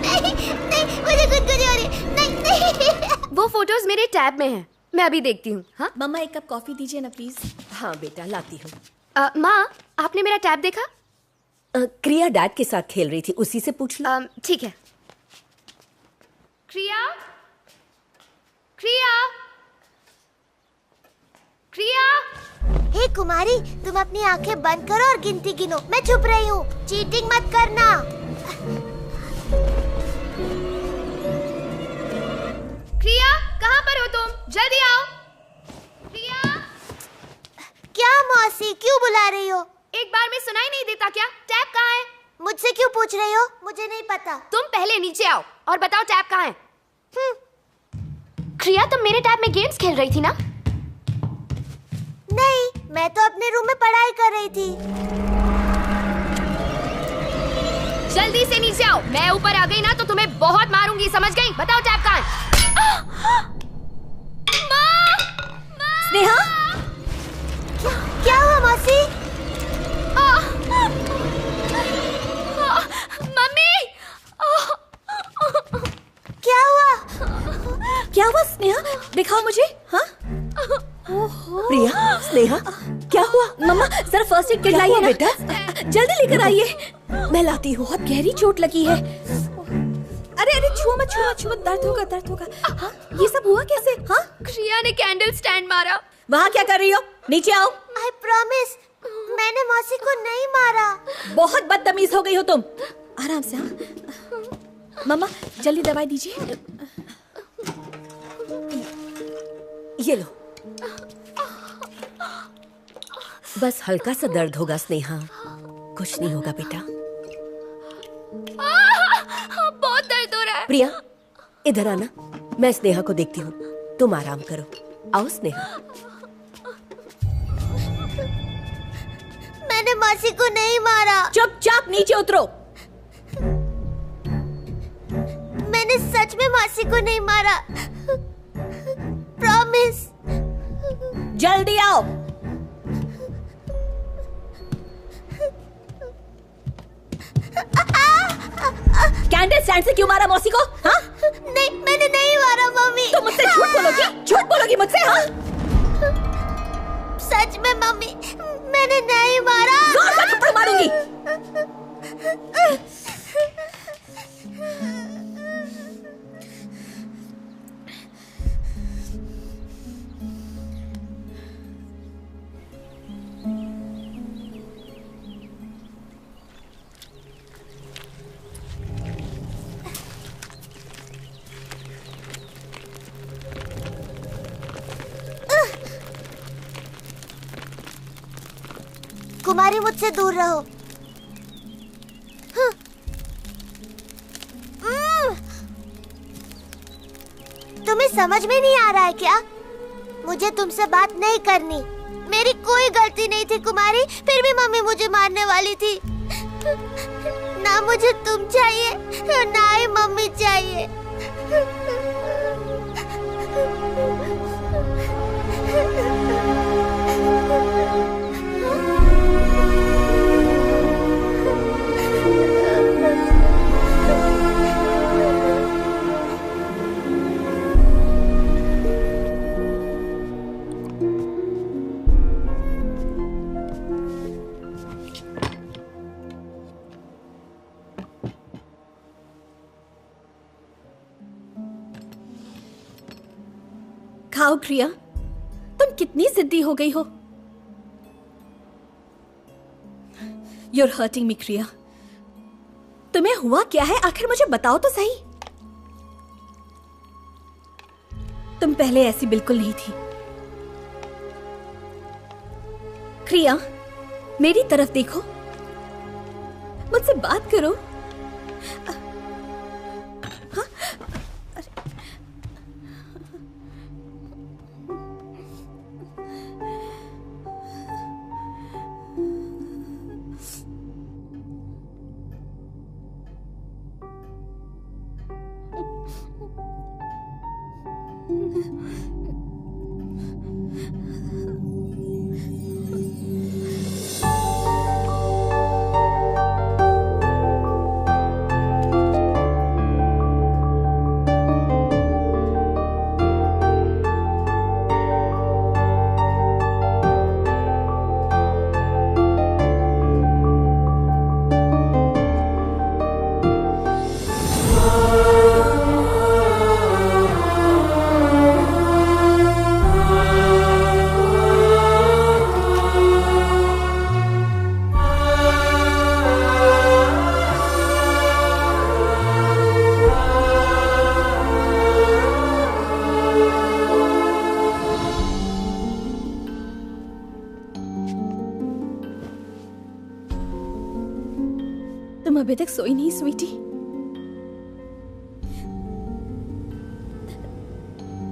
नहीं, नहीं, मुझे कुछ हो रही है। नहीं, नहीं। वो फोटोज मेरे टैब में हैं, मैं अभी देखती हूँ। हाँ मम्मा, एक कप कॉफी दीजिए ना प्लीज। हाँ बेटा, लाती हूँ। माँ, आपने मेरा टैब देखा? क्रिया डैड के साथ खेल रही थी, उसी से पूछ लो। ठीक है। क्रिया, क्रिया, क्रिया। हे कुमारी, तुम अपनी आंखें बंद करो और गिनती गिनो। मैं छुप रही हूँ, चीटिंग मत करना। क्रिया, कहाँ पर हो तुम? जल्दी आओ। क्रिया। क्या मौसी, क्यों बुला रही हो? एक बार में सुनाई नहीं देता क्या? टैब कहाँ है? मुझसे क्यों पूछ रही हो? मुझे नहीं पता। तुम पहले नीचे आओ और बताओ टैब कहाँ है। क्रिया, तुम मेरे टैब में गेम्स खेल रही थी ना? नहीं, मैं तो अपने रूम में पढ़ाई कर रही थी। जल्दी से नीचे आओ, मैं ऊपर आ गई ना तो तुम्हें बहुत मारूंगी, समझ गई? बताओ टैब कहाँ है? स्नेहा, क्या हुआ मौसी? मम्मी! क्या हुआ? क्या हुआ स्नेहा? दिखाओ मुझे। हाँ, प्रिया, स्नेहा, क्या हुआ? मम्मा, जरा फर्स्ट एड किट लाइए ना बेटा। जल्दी लेकर आइए। मैं लाती हूँ। बहुत गहरी चोट लगी है। अरे अरे, छुओ मत, छुओ मत, छुओ मत, दर्द होगा, दर्द होगा। हाँ, ये सब हुआ कैसे? हाँ, क्रिया ने कैंडल स्टैंड मारा। वहाँ क्या कर रही हो? नीचे आओ। आई प्रॉमिस, मैंने मौसी को नहीं मारा। बहुत बदतमीज हो गई हो तुम। आराम से। हाँ, मम्मा, जल्दी दवाई दीजिए। ये लो। बस हल्का सा दर्द होगा स्नेहा, कुछ नहीं होगा बेटा। बहुत दर्द हो रहा है। प्रिया, इधर आना, मैं स्नेहा को देखती हूँ, तुम आराम करो। आओ स्नेहा। मैंने मौसी को नहीं मारा। चुपचाप नीचे उतरो। मैंने सच में मौसी को नहीं मारा। प्रॉमिस। जल्दी आओ। कैंडल स्टैंड से क्यों मारा मौसी को? हाँ? नहीं, मैंने नहीं मारा मम्मी। तुम मुझसे झूठ बोलोगी? झूठ बोलोगी मुझसे? हाँ? सच में मम्मी, मैंने नहीं मारा। जोर से थप्पड़ मारूंगी। कुमारी, मुझसे दूर रहो। तुम्हें समझ में नहीं आ रहा है क्या? मुझे तुमसे बात नहीं करनी। मेरी कोई गलती नहीं थी कुमारी, फिर भी मम्मी मुझे मारने वाली थी। ना मुझे तुम चाहिए, ना ही मम्मी चाहिए। बताओ क्रिया, तुम कितनी जिद्दी हो गई हो। You're hurting me, क्रिया। तुम्हें हुआ क्या है, आखिर मुझे बताओ तो सही। तुम पहले ऐसी बिल्कुल नहीं थी। क्रिया, मेरी तरफ देखो, मुझसे बात करो। तुम अभी तक सोई नहीं स्वीटी?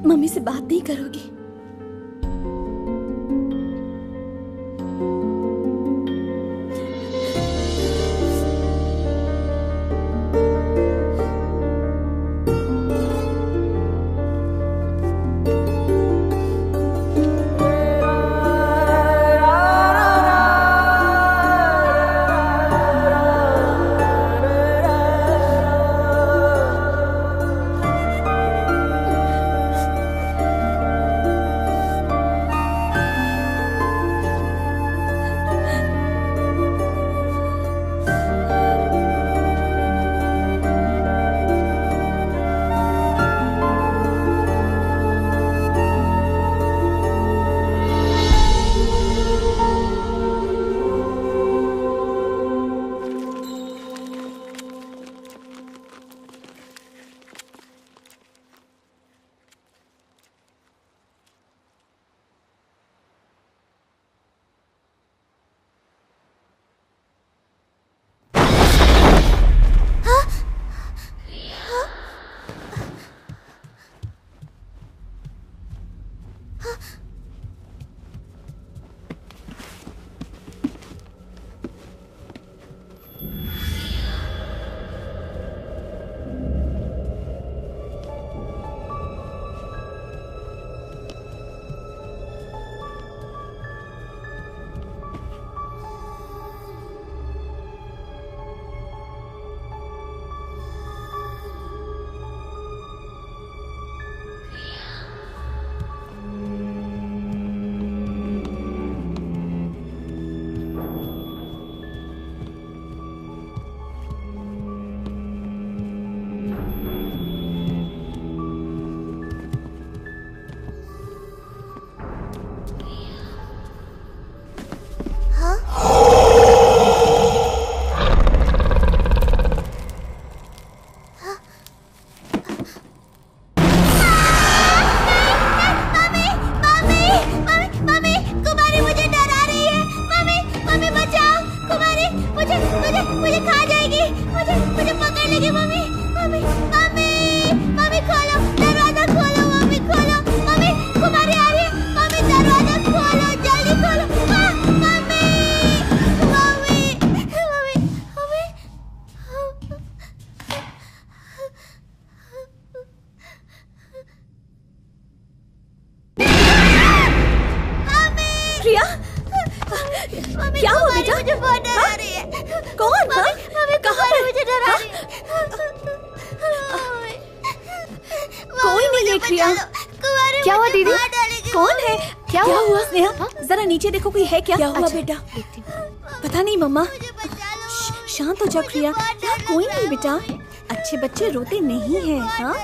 मम्मी से बात नहीं करोगी? क्या हुआ बेटा? मुझे बहुत डर आ रही है। कौन? मम्मी कहाँ पर? मुझे डर आ रही है। कोई नहीं है क्रिया। क्या हुआ दीदी? कौन है? क्या हुआ? स्नेहा जरा नीचे देखो, कोई है क्या? क्या हुआ बेटा? पता नहीं मम्मा। शांत हो जाओ क्रिया, कोई नहीं बेटा। अच्छे बच्चे रोते नहीं हैं। हाँ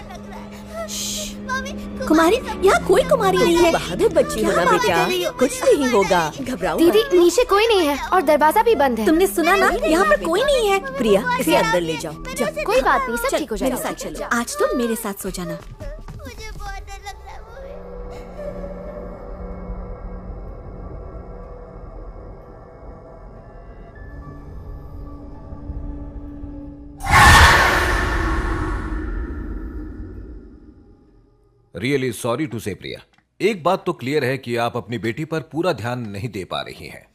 कुमारी, यहाँ कोई कुमारी नहीं है। बहादुर बच्ची हो ना क्या बेटा, कर रही हो? कुछ नहीं होगा, घबराओ मत। दीदी नीचे कोई नहीं है और दरवाजा भी बंद है। तुमने सुना ना, यहाँ पर कोई नहीं है। प्रिया, इसे अंदर ले जाओ। जाओ। कोई बात नहीं, सब चल, ठीक हो मेरे जाएगा। साथ चलो। आज तुम मेरे साथ सो जाना। मुझे बहुत डर लग रहा है मम्मी। रियली सॉरी टू से प्रिया, एक बात तो क्लियर है कि आप अपनी बेटी पर पूरा ध्यान नहीं दे पा रही हैं।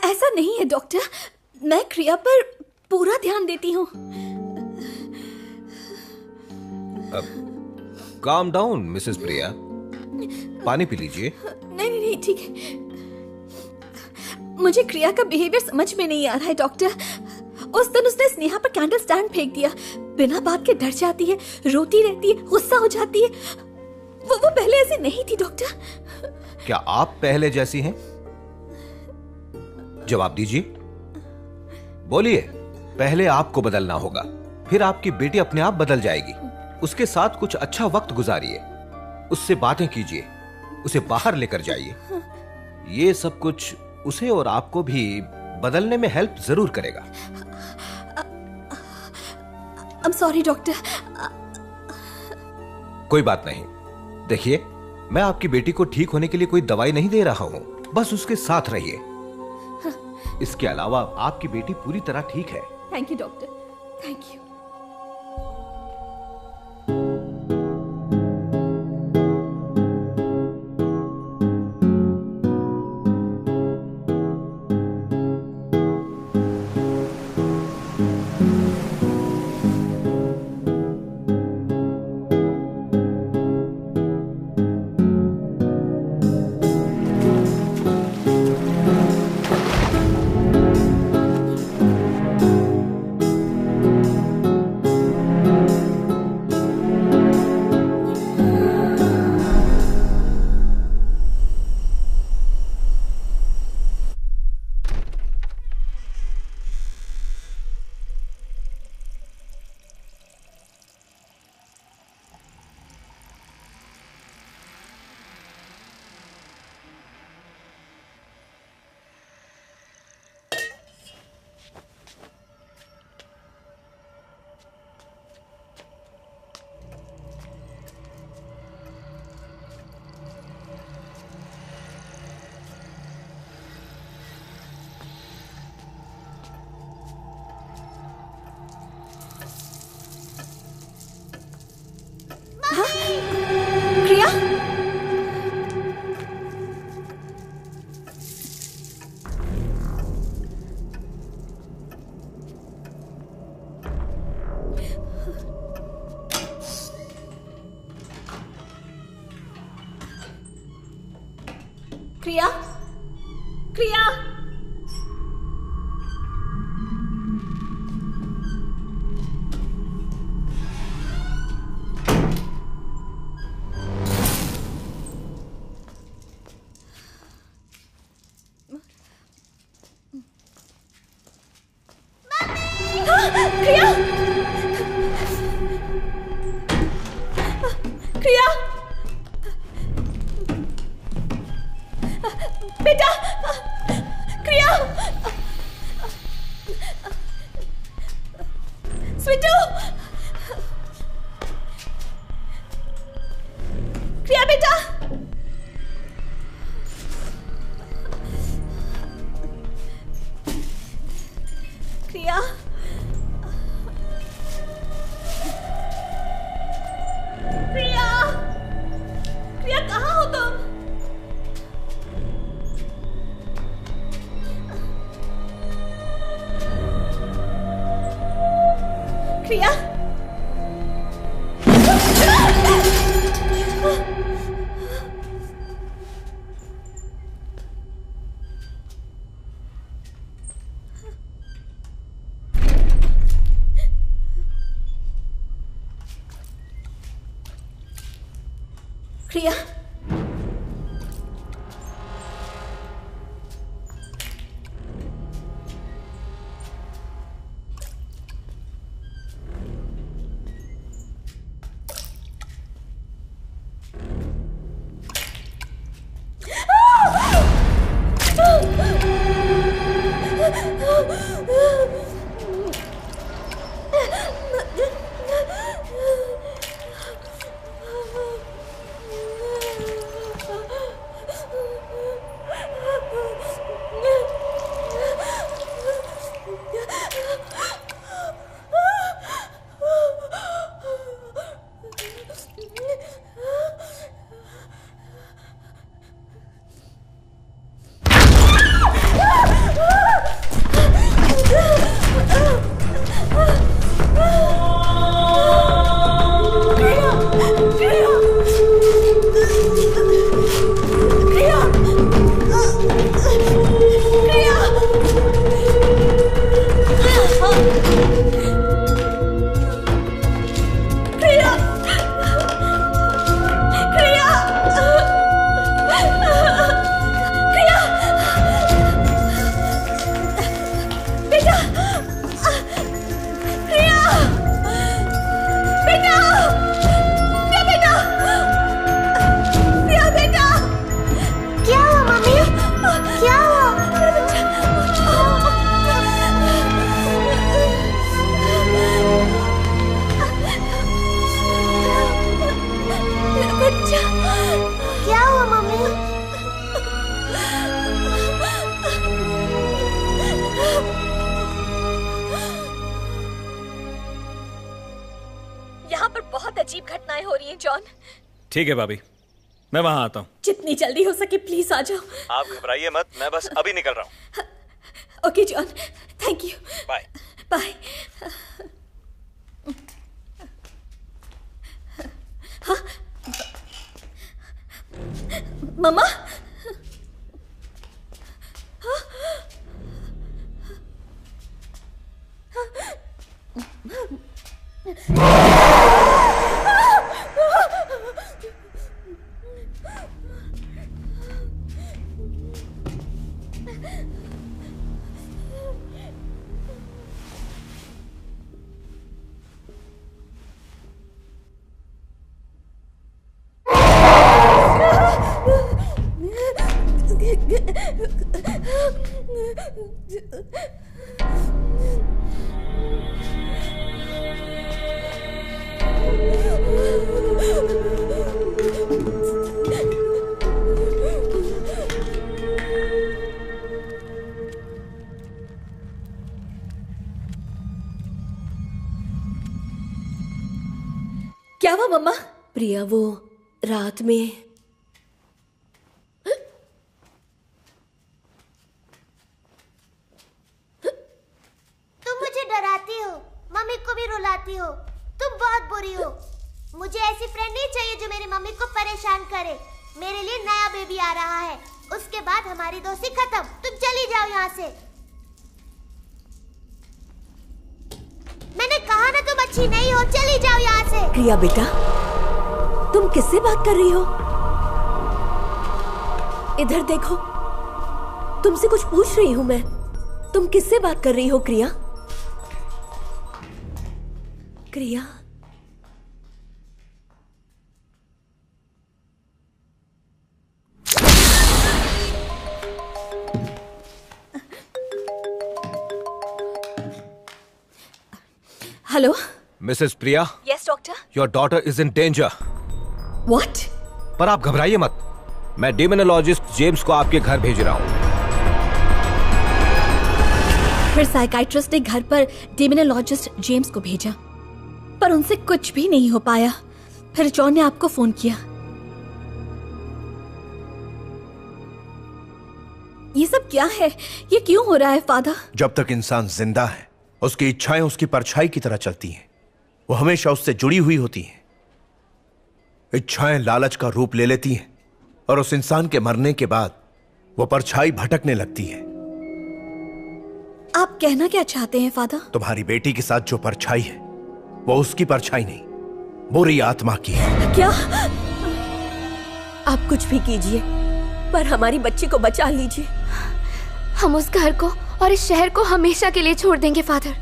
ऐसा नहीं है डॉक्टर, मैं क्रिया पर पूरा ध्यान देती हूँ। काम डाउन मिसेस प्रिया, पानी पी लीजिए। नहीं नहीं नहीं, ठीक है। मुझे क्रिया का बिहेवियर समझ में नहीं आ रहा है डॉक्टर। उस दिन उसने स्नेहा पर कैंडल स्टैंड फेंक दिया, बिना बात के डर जाती है, रोती रहती है, गुस्सा हो जाती है। वो पहले ऐसी नहीं थी डॉक्टर। क्या आप पहले जैसी हैं? जवाब दीजिए, बोलिए। पहले आपको बदलना होगा, फिर आपकी बेटी अपने आप बदल जाएगी। उसके साथ कुछ अच्छा वक्त गुजारिए, उससे बातें कीजिए, उसे बाहर लेकर जाइए। ये सब कुछ उसे और आपको भी बदलने में हेल्प जरूर करेगा। I'm sorry doctor. कोई बात नहीं। देखिए, मैं आपकी बेटी को ठीक होने के लिए कोई दवाई नहीं दे रहा हूं, बस उसके साथ रहिए। इसके अलावा आपकी बेटी पूरी तरह ठीक है। Thank you doctor, thank you. क्रिया, क्रिया, क्रिया। क्रिया, क्रिया, बेटा, क्रिया, स्वीटू, क्रिया बेटा, क्रिया, क्रिया, क्रिया कहाँ हो तुम? क्रिया, क्रिया, घटनाएं हो रही हैं जॉन। ठीक है भाभी, मैं वहां आता हूँ। जितनी जल्दी हो सके प्लीज आ जाओ। आप घबराइए मत, मैं बस अभी निकल रहा हूँ। Okay John, thank you. Bye bye. हाँ मम्मा, क्या हुआ मम्मा? प्रिया वो रात में तुम मुझे डराती हो, मम्मी को भी रुलाती हो, तुम बहुत बुरी हो। मुझे ऐसी फ्रेंड नहीं चाहिए जो मेरी मम्मी को परेशान करे। मेरे लिए नया बेबी आ रहा है, उसके बाद हमारी दोस्ती खत्म। तुम चली जाओ यहाँ से। मैंने कहा ना तुम अच्छी नहीं हो, चली जाओ यहाँ से। प्रिया बेटा, तुम किससे बात कर रही हो? इधर देखो, तुमसे कुछ पूछ रही हूं मैं। तुम किससे बात कर रही हो क्रिया? क्रिया, hello Mrs Priya. Yes doctor. Your daughter is in danger. What? पर आप घबराइए मत, मैं डेमोनोलॉजिस्ट जेम्स को आपके घर भेज रहा हूं। फिर साइकाइट्रिस्ट ने घर पर डेमोनोलॉजिस्ट जेम्स को भेजा, पर उनसे कुछ भी नहीं हो पाया। फिर जॉन ने आपको फोन किया। ये सब क्या है? ये क्यों हो रहा है फादर? जब तक इंसान जिंदा है, उसकी इच्छाएं उसकी परछाई की तरह चलती हैं। वो हमेशा उससे जुड़ी हुई होती हैं। इच्छाएं लालच का रूप ले लेती हैं और उस इंसान के मरने के बाद वो परछाई भटकने लगती है। आप कहना क्या चाहते हैं फादर? तुम्हारी बेटी के साथ जो परछाई है वो उसकी परछाई नहीं, बुरी आत्मा की है। क्या? आप कुछ भी कीजिए, पर हमारी बच्ची को बचा लीजिए। हम उस घर को और इस शहर को हमेशा के लिए छोड़ देंगे फादर।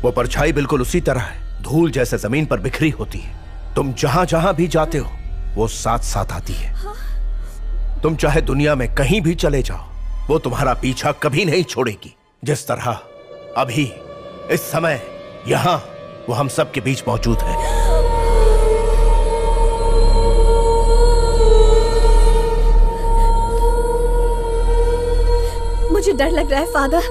वो परछाई बिल्कुल उसी तरह है, धूल जैसे जमीन पर बिखरी होती है। तुम जहां जहां भी जाते हो वो साथ साथ आती है। तुम चाहे दुनिया में कहीं भी चले जाओ, वो तुम्हारा पीछा कभी नहीं छोड़ेगी। जिस तरह अभी इस समय यहां वो हम सब के बीच मौजूद है। मुझे डर लग रहा है फादर।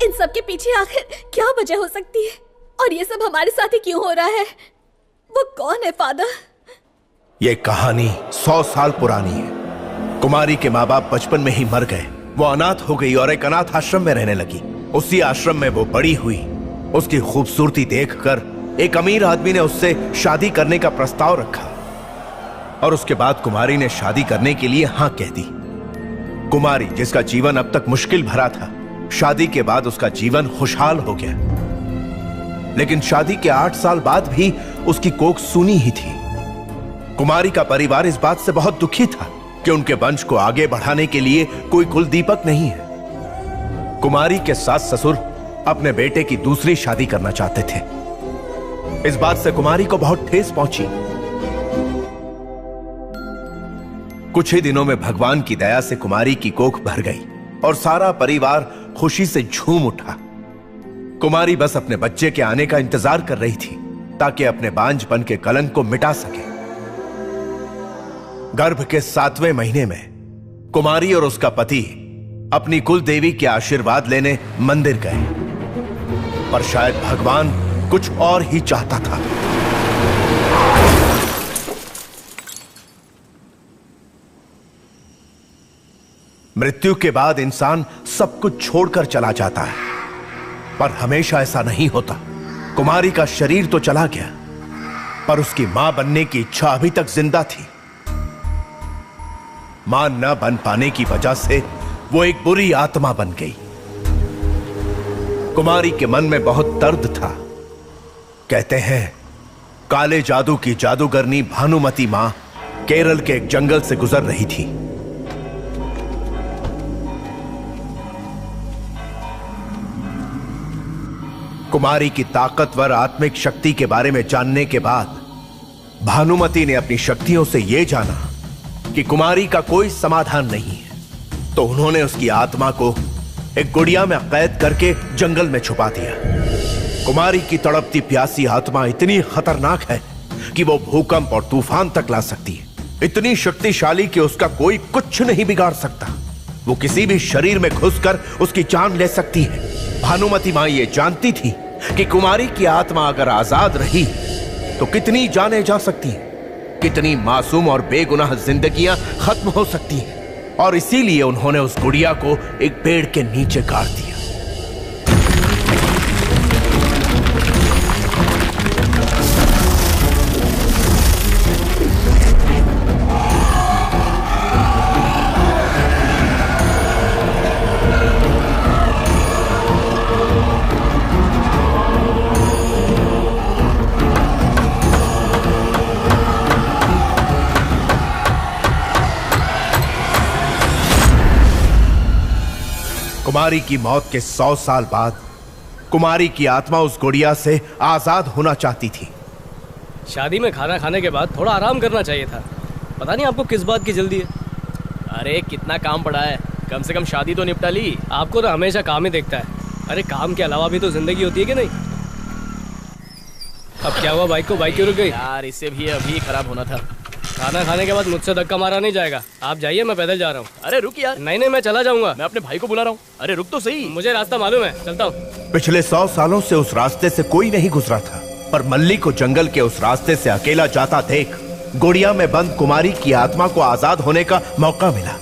इन सब के पीछे आखिर क्या वजह हो सकती है? और ये सब हमारे साथ ही क्यों हो रहा है? वो कौन है फादर? ये कहानी 100 साल पुरानी है। कुमारी के माँ बाप बचपन में ही मर गए। वो अनाथ हो गई और एक अनाथ आश्रम में रहने लगी। उसी आश्रम में वो बड़ी हुई। उसकी खूबसूरती देखकर एक अमीर आदमी ने उससे शादी करने का प्रस्ताव रखा और उसके बाद कुमारी ने शादी करने के लिए हाँ कह दी। कुमारी, जिसका जीवन अब तक मुश्किल भरा था, शादी के बाद उसका जीवन खुशहाल हो गया। लेकिन शादी के 8 साल बाद भी उसकी कोख सूनी ही थी। कुमारी का परिवार इस बात से बहुत दुखी था कि उनके वंश को आगे बढ़ाने के लिए कोई कुल दीपक नहीं है। कुमारी के सास ससुर अपने बेटे की दूसरी शादी करना चाहते थे। इस बात से कुमारी को बहुत ठेस पहुंची। कुछ ही दिनों में भगवान की दया से कुमारी की कोख भर गई और सारा परिवार खुशी से झूम उठा। कुमारी बस अपने बच्चे के आने का इंतजार कर रही थी ताकि अपने बांझपन के कलंक को मिटा सके। गर्भ के 7वें महीने में कुमारी और उसका पति अपनी कुल देवी के आशीर्वाद लेने मंदिर गए, पर शायद भगवान कुछ और ही चाहता था। मृत्यु के बाद इंसान सब कुछ छोड़कर चला जाता है, पर हमेशा ऐसा नहीं होता। कुमारी का शरीर तो चला गया, पर उसकी मां बनने की इच्छा अभी तक जिंदा थी। मां न बन पाने की वजह से वो एक बुरी आत्मा बन गई। कुमारी के मन में बहुत दर्द था। कहते हैं काले जादू की जादूगरनी भानुमति मां केरल के एक जंगल से गुजर रही थी। कुमारी की ताकतवर आत्मिक शक्ति के बारे में जानने के बाद भानुमति ने अपनी शक्तियों से यह जाना कि कुमारी का कोई समाधान नहीं है, तो उन्होंने उसकी आत्मा को एक गुड़िया में कैद करके जंगल में छुपा दिया। कुमारी की तड़पती प्यासी आत्मा इतनी खतरनाक है कि वो भूकंप और तूफान तक ला सकती है, इतनी शक्तिशाली कि उसका कोई कुछ नहीं बिगाड़ सकता। वो किसी भी शरीर में घुसकर उसकी जान ले सकती है। भानुमति मां ये जानती थी कि कुमारी की आत्मा अगर आजाद रही तो कितनी जानें जा सकती हैं, कितनी मासूम और बेगुनाह जिंदगियां खत्म हो सकती हैं, और इसीलिए उन्होंने उस गुड़िया को एक पेड़ के नीचे गाड़ दिया। कुमारी की मौत के 100 साल बाद कुमारी की आत्मा उस गुड़िया से आजाद होना चाहती थी। शादी में खाना खाने के बाद थोड़ा आराम करना चाहिए था। पता नहीं आपको किस बात की जल्दी है। अरे कितना काम पड़ा है, कम से कम शादी तो निपटा ली। आपको तो हमेशा काम ही देखता है। अरे काम के अलावा भी तो जिंदगी होती है कि नहीं। अब क्या हुआ, बाइक को बाइक क्यों रुक गई? यार इससे भी अभी खराब होना था। खाना खाने के बाद मुझसे धक्का मारा नहीं जाएगा। आप जाइए, मैं पैदल जा रहा हूँ। अरे रुक यार। नहीं मैं चला जाऊंगा। मैं अपने भाई को बुला रहा हूँ। अरे रुक तो सही, मुझे रास्ता मालूम है, चलता हूँ। पिछले 100 सालों से उस रास्ते से कोई नहीं गुजरा था, पर मल्ली को जंगल के उस रास्ते से अकेला जाता देख गुड़िया में बंद कुमारी की आत्मा को आजाद होने का मौका मिला।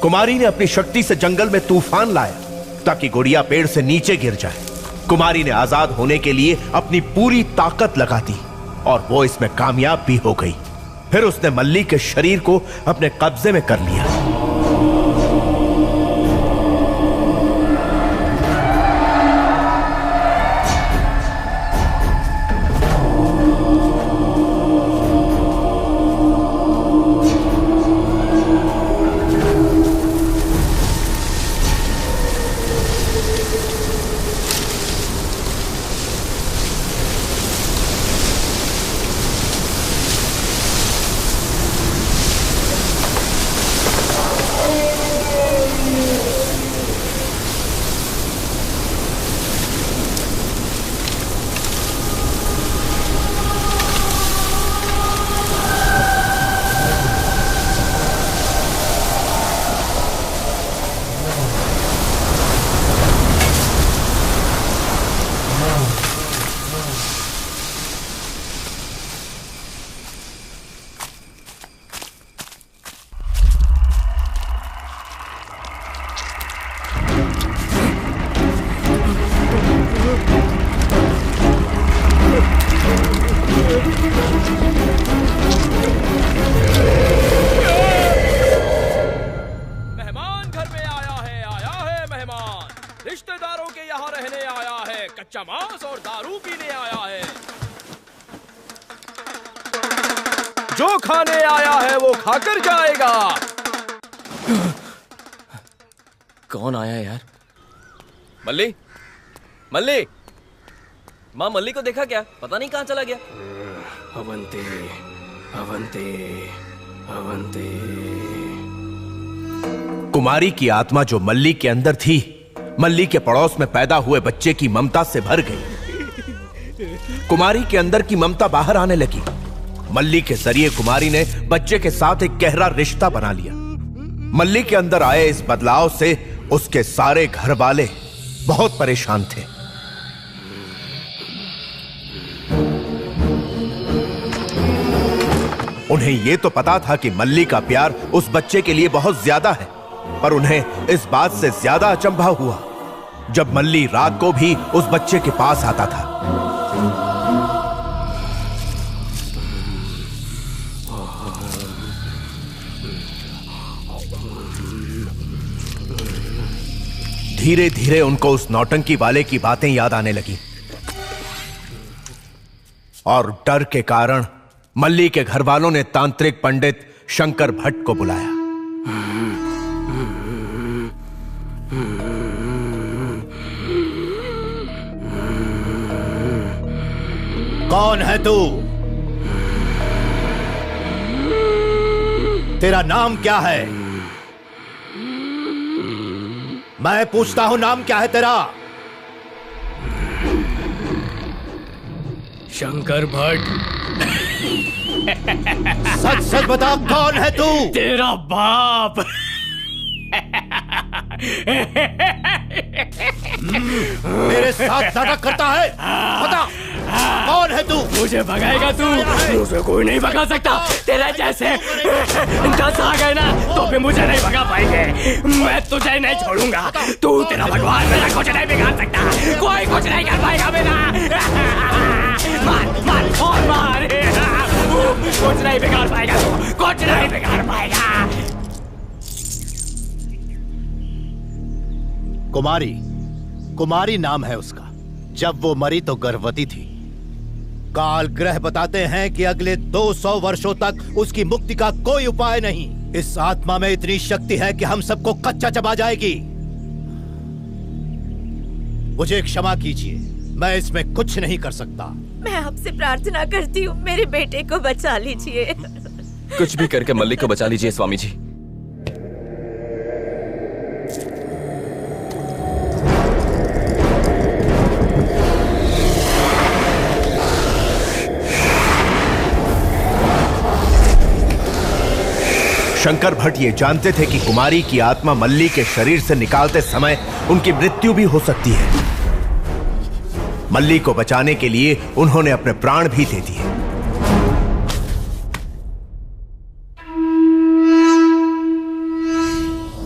कुमारी ने अपनी शक्ति से जंगल में तूफान लाया ताकि गुड़िया पेड़ से नीचे गिर जाए। कुमारी ने आजाद होने के लिए अपनी पूरी ताकत लगा दी और वो इसमें कामयाब भी हो गई। फिर उसने मल्ली के शरीर को अपने कब्जे में कर लिया। जो खाने आया है वो खाकर जाएगा। कौन आया यार? मल्ली, मल्ली, माँ मल्ली को देखा क्या? पता नहीं कहाँ चला गया। अवंते, अवंते, अवंते। कुमारी की आत्मा जो मल्ली के अंदर थी, मल्ली के पड़ोस में पैदा हुए बच्चे की ममता से भर गई। कुमारी के अंदर की ममता बाहर आने लगी। मल्ली के जरिए कुमारी ने बच्चे के साथ एक गहरा रिश्ता बना लिया। मल्ली के अंदर आए इस बदलाव से उसके सारे घर वाले बहुत परेशान थे। उन्हें यह तो पता था कि मल्ली का प्यार उस बच्चे के लिए बहुत ज्यादा है, पर उन्हें इस बात से ज्यादा अचंभा हुआ जब मल्ली रात को भी उस बच्चे के पास आता था। धीरे धीरे उनको उस नौटंकी वाले की बातें याद आने लगी और डर के कारण मल्ली के घर वालों ने तांत्रिक पंडित शंकर भट्ट को बुलाया। कौन है तू? तेरा नाम क्या है? मैं पूछता हूं, नाम क्या है तेरा? शंकर भट्ट। सच सच बता, कौन है तू? तेरा बाप। मेरे साथ नाटक करता है? बता, कौन है तू? मुझे भगाएगा तू? मुझे कोई नहीं भगा सकता। तेरे जैसे 10 आ गए ना तो भी मुझे नहीं भगा पाएंगे। मैं तुझे नहीं छोड़ूंगा। तू, तेरा भगवान मेरा कुछ नहीं बिगाड़ सकता। कोई कुछ नहीं कर पाएगा मेरा। मार मार और मार। कुछ नहीं बिगाड़ पाएगा तू, कुछ नहीं बिगाड़ पाएगा। कुमारी, कुमारी नाम है उसका। जब वो मरी तो गर्भवती थी। काल ग्रह बताते हैं कि अगले 200 वर्षों तक उसकी मुक्ति का कोई उपाय नहीं। इस आत्मा में इतनी शक्ति है कि हम सबको कच्चा चबा जाएगी। मुझे क्षमा कीजिए, मैं इसमें कुछ नहीं कर सकता। मैं आपसे प्रार्थना करती हूँ, मेरे बेटे को बचा लीजिए। कुछ भी करके मल्लिक को बचा लीजिए स्वामी जी। शंकर भट्ट ये जानते थे कि कुमारी की आत्मा मल्ली के शरीर से निकालते समय उनकी मृत्यु भी हो सकती है। मल्ली को बचाने के लिए उन्होंने अपने प्राण भी दे दिए।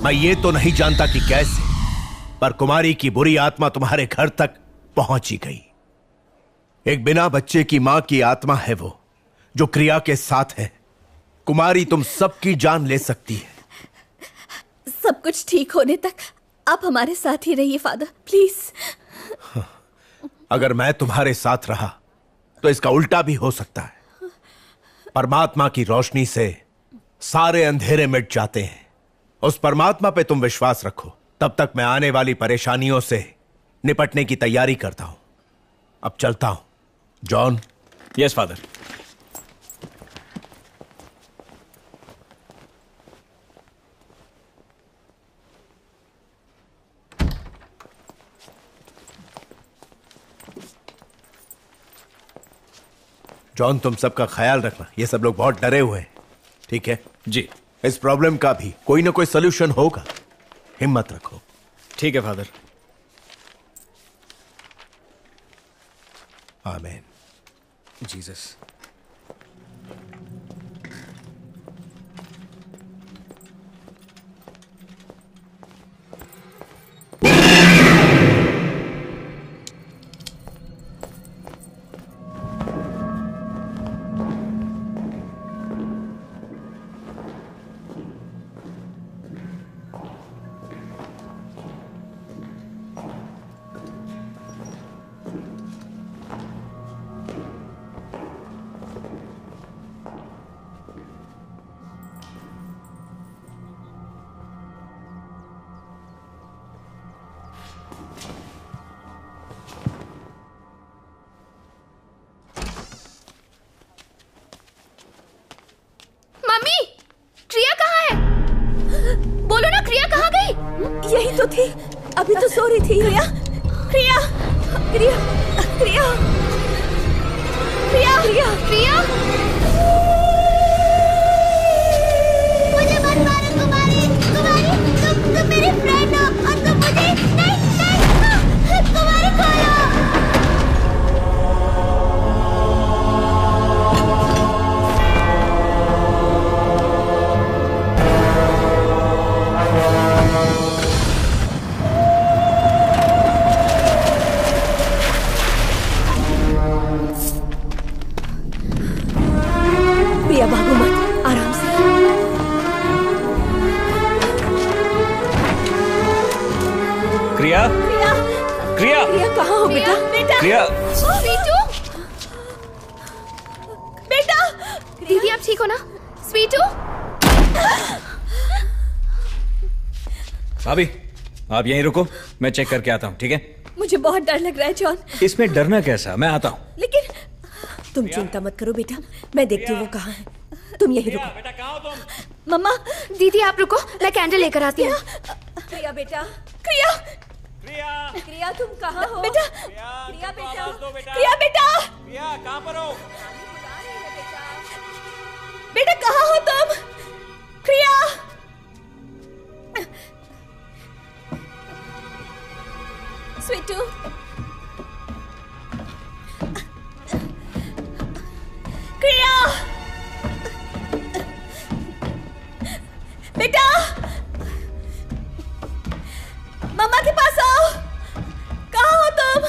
मैं ये तो नहीं जानता कि कैसे, पर कुमारी की बुरी आत्मा तुम्हारे घर तक पहुंची गई। एक बिना बच्चे की मां की आत्मा है वो, जो क्रिया के साथ है। कुमारी, तुम सबकी जान ले सकती है। सब कुछ ठीक होने तक आप हमारे साथ ही रहिए फादर, प्लीज। अगर मैं तुम्हारे साथ रहा तो इसका उल्टा भी हो सकता है। परमात्मा की रोशनी से सारे अंधेरे मिट जाते हैं। उस परमात्मा पे तुम विश्वास रखो। तब तक मैं आने वाली परेशानियों से निपटने की तैयारी करता हूं। अब चलता हूं। जॉन। Yes father. जॉन, तुम सबका ख्याल रखना। ये सब लोग बहुत डरे हुए हैं, ठीक है? जी। इस प्रॉब्लम का भी कोई ना कोई सलूशन होगा। हिम्मत रखो। ठीक है फादर। आमीन। जीसस। यही तो थी, अभी तो सो रही थी। क्रिया, क्रिया, क्रिया, क्रिया, क्रिया, क्रिया, क्रिया। मुझे मत मारो कुमारी, कुमारी, तुम मेरी फ्रेंड हो और तुम मुझे नहीं, कुमारी खोलो। क्रिया क्रिया क्रिया क्रिया कहाँ हो बेटा? बेटा क्रिया स्वीटू, बेटा दीदी आप ठीक हो ना? स्वीटू, भाभी आप यहीं रुको, मैं चेक करके आता हूँ, ठीक है? मुझे बहुत डर लग रहा है जॉन। इसमें डरना कैसा, मैं आता हूँ। लेकिन तुम चिंता मत करो बेटा, मैं देखती हूँ वो कहाँ है। तुम यहीं रुको। बेटा कहाँ हो तुम? मम्मा दीदी आप रुको, मैं कैंडल लेकर आती हूँ। क्रिया बेटा, क्रिया क्रिया क्रिया तुम कहाँ हो? बेटा क्रिया बेटा, बेटा क्रिया बेटा, क्रिया कहाँ पर हो? बेटा कहाँ हो तुम? क्रिया स्वीटू, क्रिया बेटा, मम्मा के पास आओ। कहाँ हो तुम?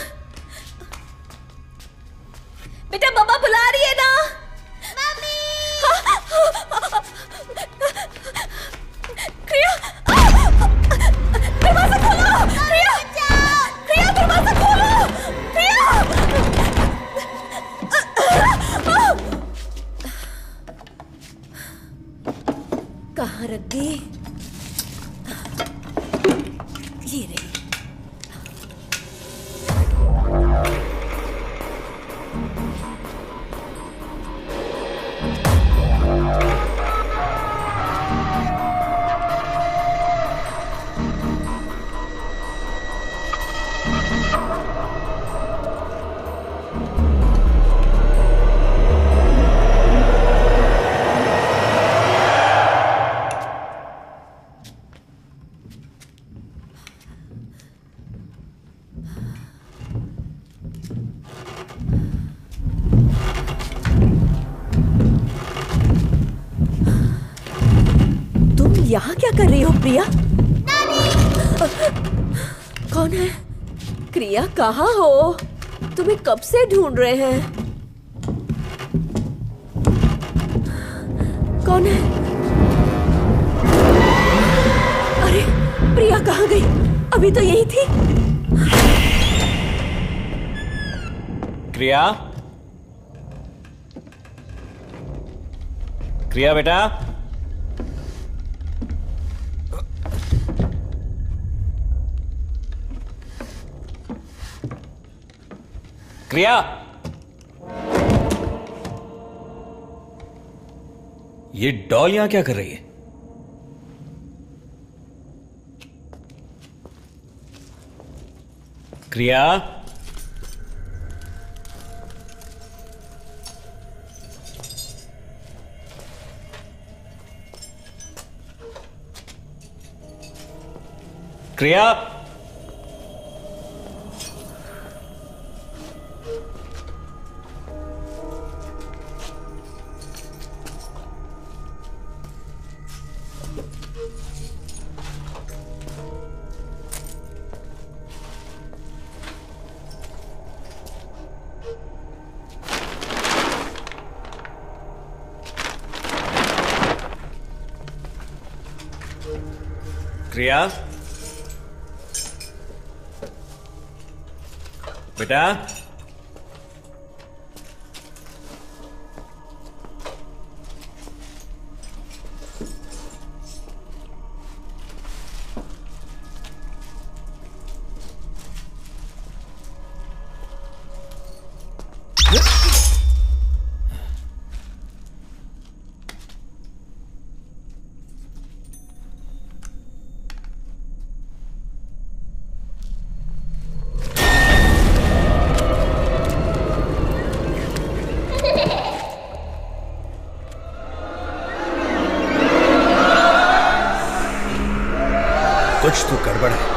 बेटा मम्मा बुला रही है ना? मम्मी क्रिया दरवाजा खोलो। क्रिया क्रिया दरवाजा खोलो। क्रिया कहाँ रख दी? ये रही। यहाँ क्या कर रही हो प्रिया? कौन है? क्रिया कहाँ हो? तुम्हें कब से ढूंढ रहे हैं। कौन है? अरे प्रिया कहाँ गई? अभी तो यही थी। क्रिया क्रिया बेटा, क्रिया, ये डॉल यहां क्या कर रही है? क्रिया, क्रिया, क्रिया बेटा, कुछ तो गड़बड़ है।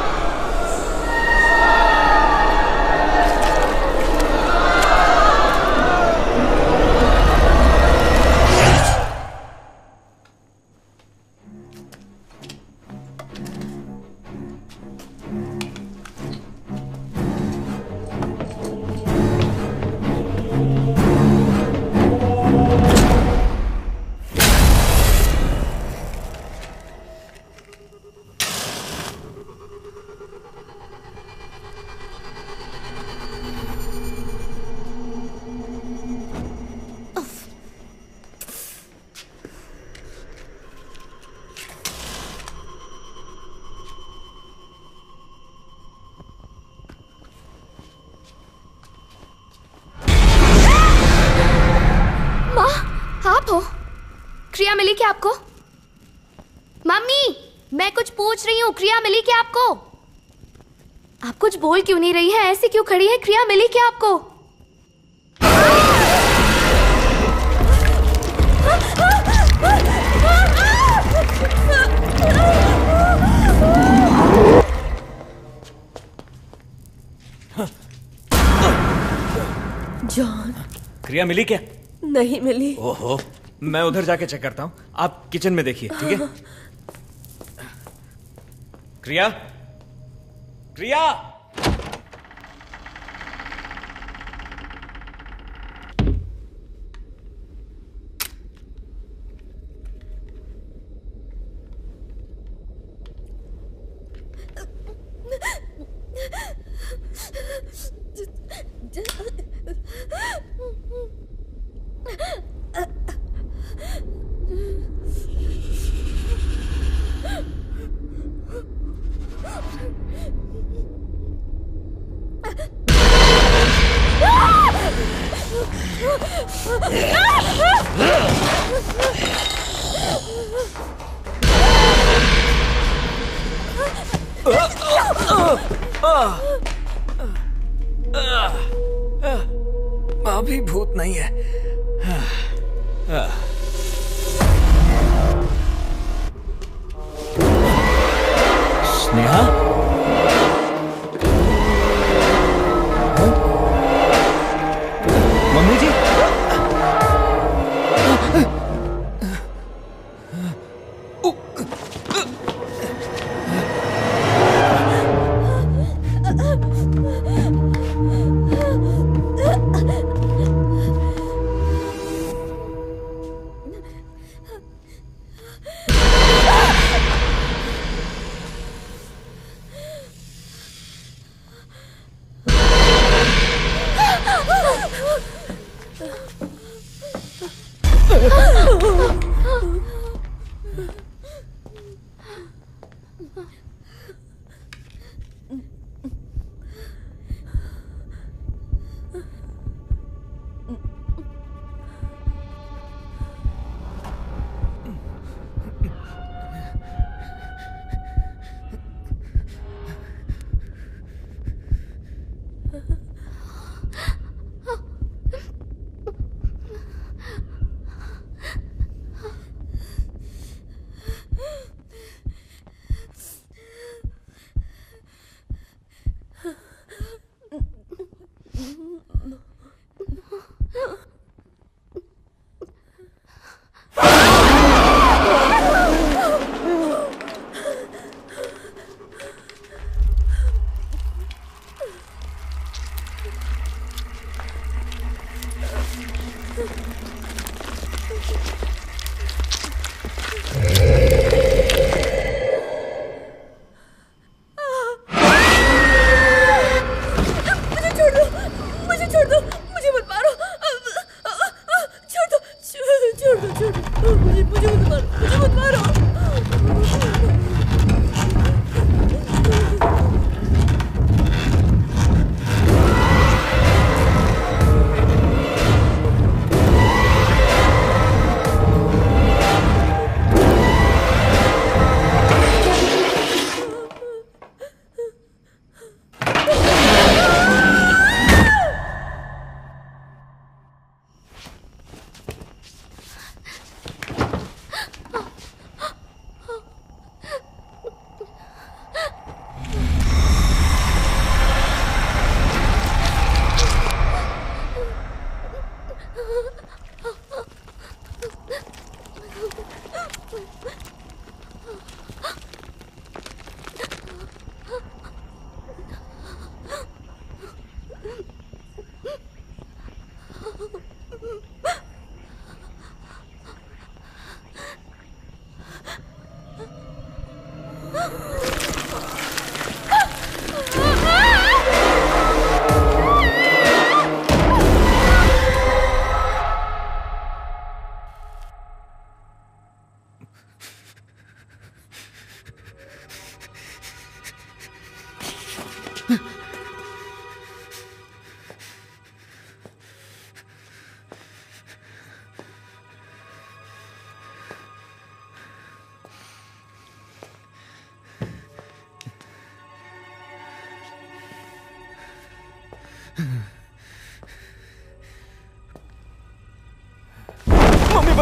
मैं कुछ पूछ रही हूँ, क्रिया मिली क्या आपको? आप कुछ बोल क्यों नहीं रही है? ऐसे क्यों खड़ी है? क्रिया मिली क्या आपको? जॉन, क्रिया मिली क्या? नहीं मिली। ओहो, मैं उधर जाके चेक करता हूँ, आप किचन में देखिए, ठीक है? क्रिया, क्रिया। अभी भूत नहीं है। स्नेहा, मम्मी जी,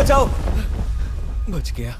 बचाओ। बच गया।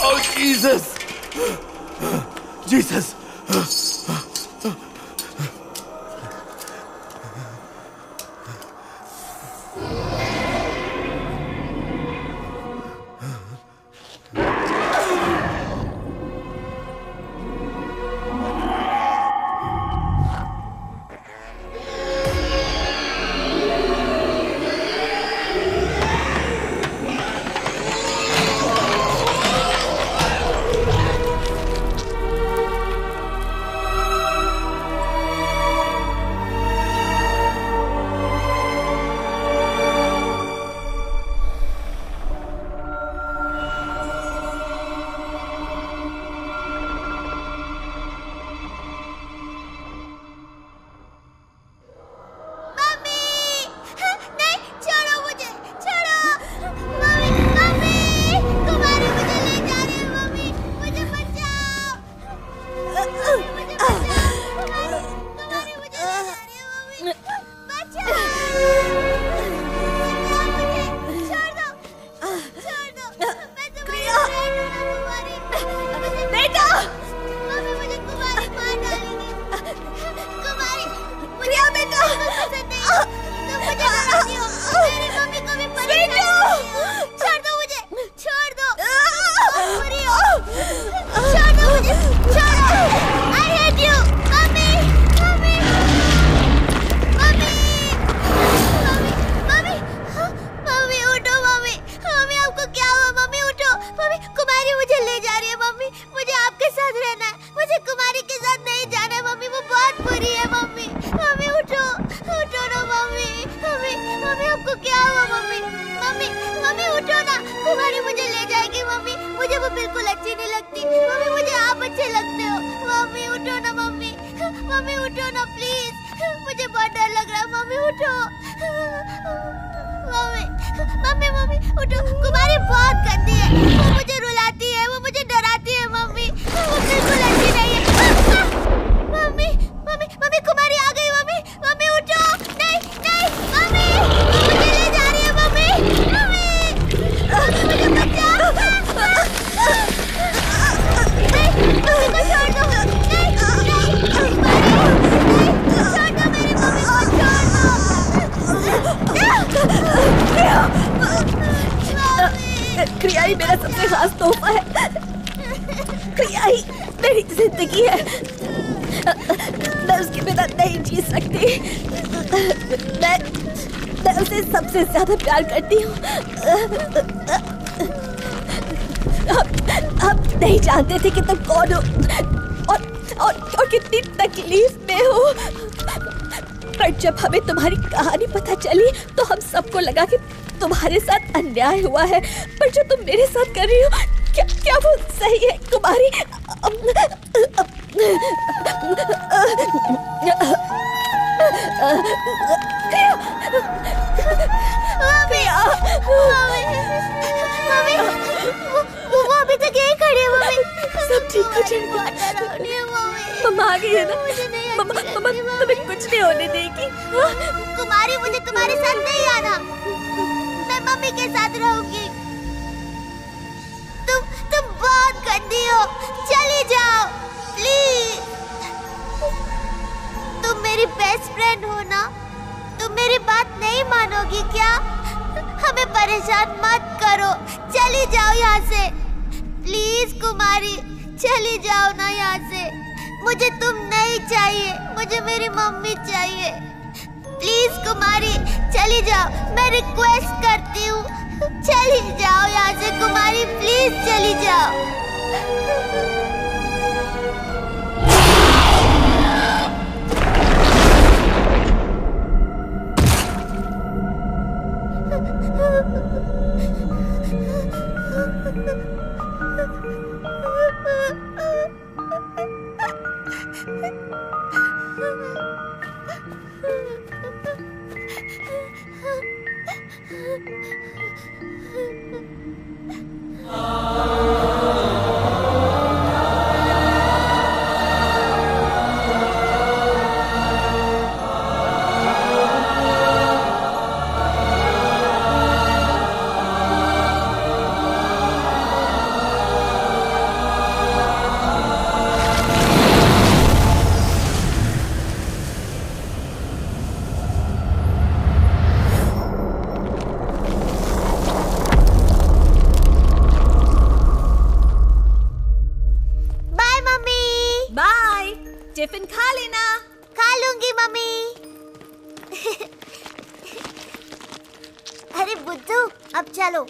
Oh, Jesus! Jesus! क्रिया ही मेरा सबसे खास तोहफा है। क्रिया ही मेरी जिंदगी है। मैं उसके बिना नहीं जी सकती। मैं उसे सबसे ज्यादा प्यार करती हूँ। हम नहीं जानते थे कि तुम कौन हो और कितनी तकलीफ में हो, पर जब हमें तुम्हारी कहानी पता चली तो हम सबको लगा कि तुम्हारे साथ अन्याय हुआ है, पर जो तुम मेरे साथ कर रही हो क्या वो सही है कुमारी? वो अभी तक यही खड़ी है। मम्मी सब ठीक हो जाएगा। मम्मा आ गई है ना? मम्मा तुम्हें कुछ नहीं होने देगी। कुमारी मुझे तुम्हारे साथ नहीं आना, मैं मम्मी के साथ रहूंगी। तुम बहुत गंदी हो, चली जाओ प्लीज। तुम मेरी बेस्ट फ्रेंड हो ना, मेरी बात नहीं मानोगी क्या? हमें परेशान मत करो, चली जाओ यहाँ से। प्लीज कुमारी, चली जाओ ना यहाँ से। मुझे तुम नहीं चाहिए, मुझे मेरी मम्मी चाहिए। प्लीज कुमारी, चली जाओ, मैं रिक्वेस्ट करती हूँ। चली जाओ यहाँ से कुमारी, प्लीज चली जाओ। टिफिन खा लेना। खा लूंगी मम्मी। अरे बुद्धू, अब चलो।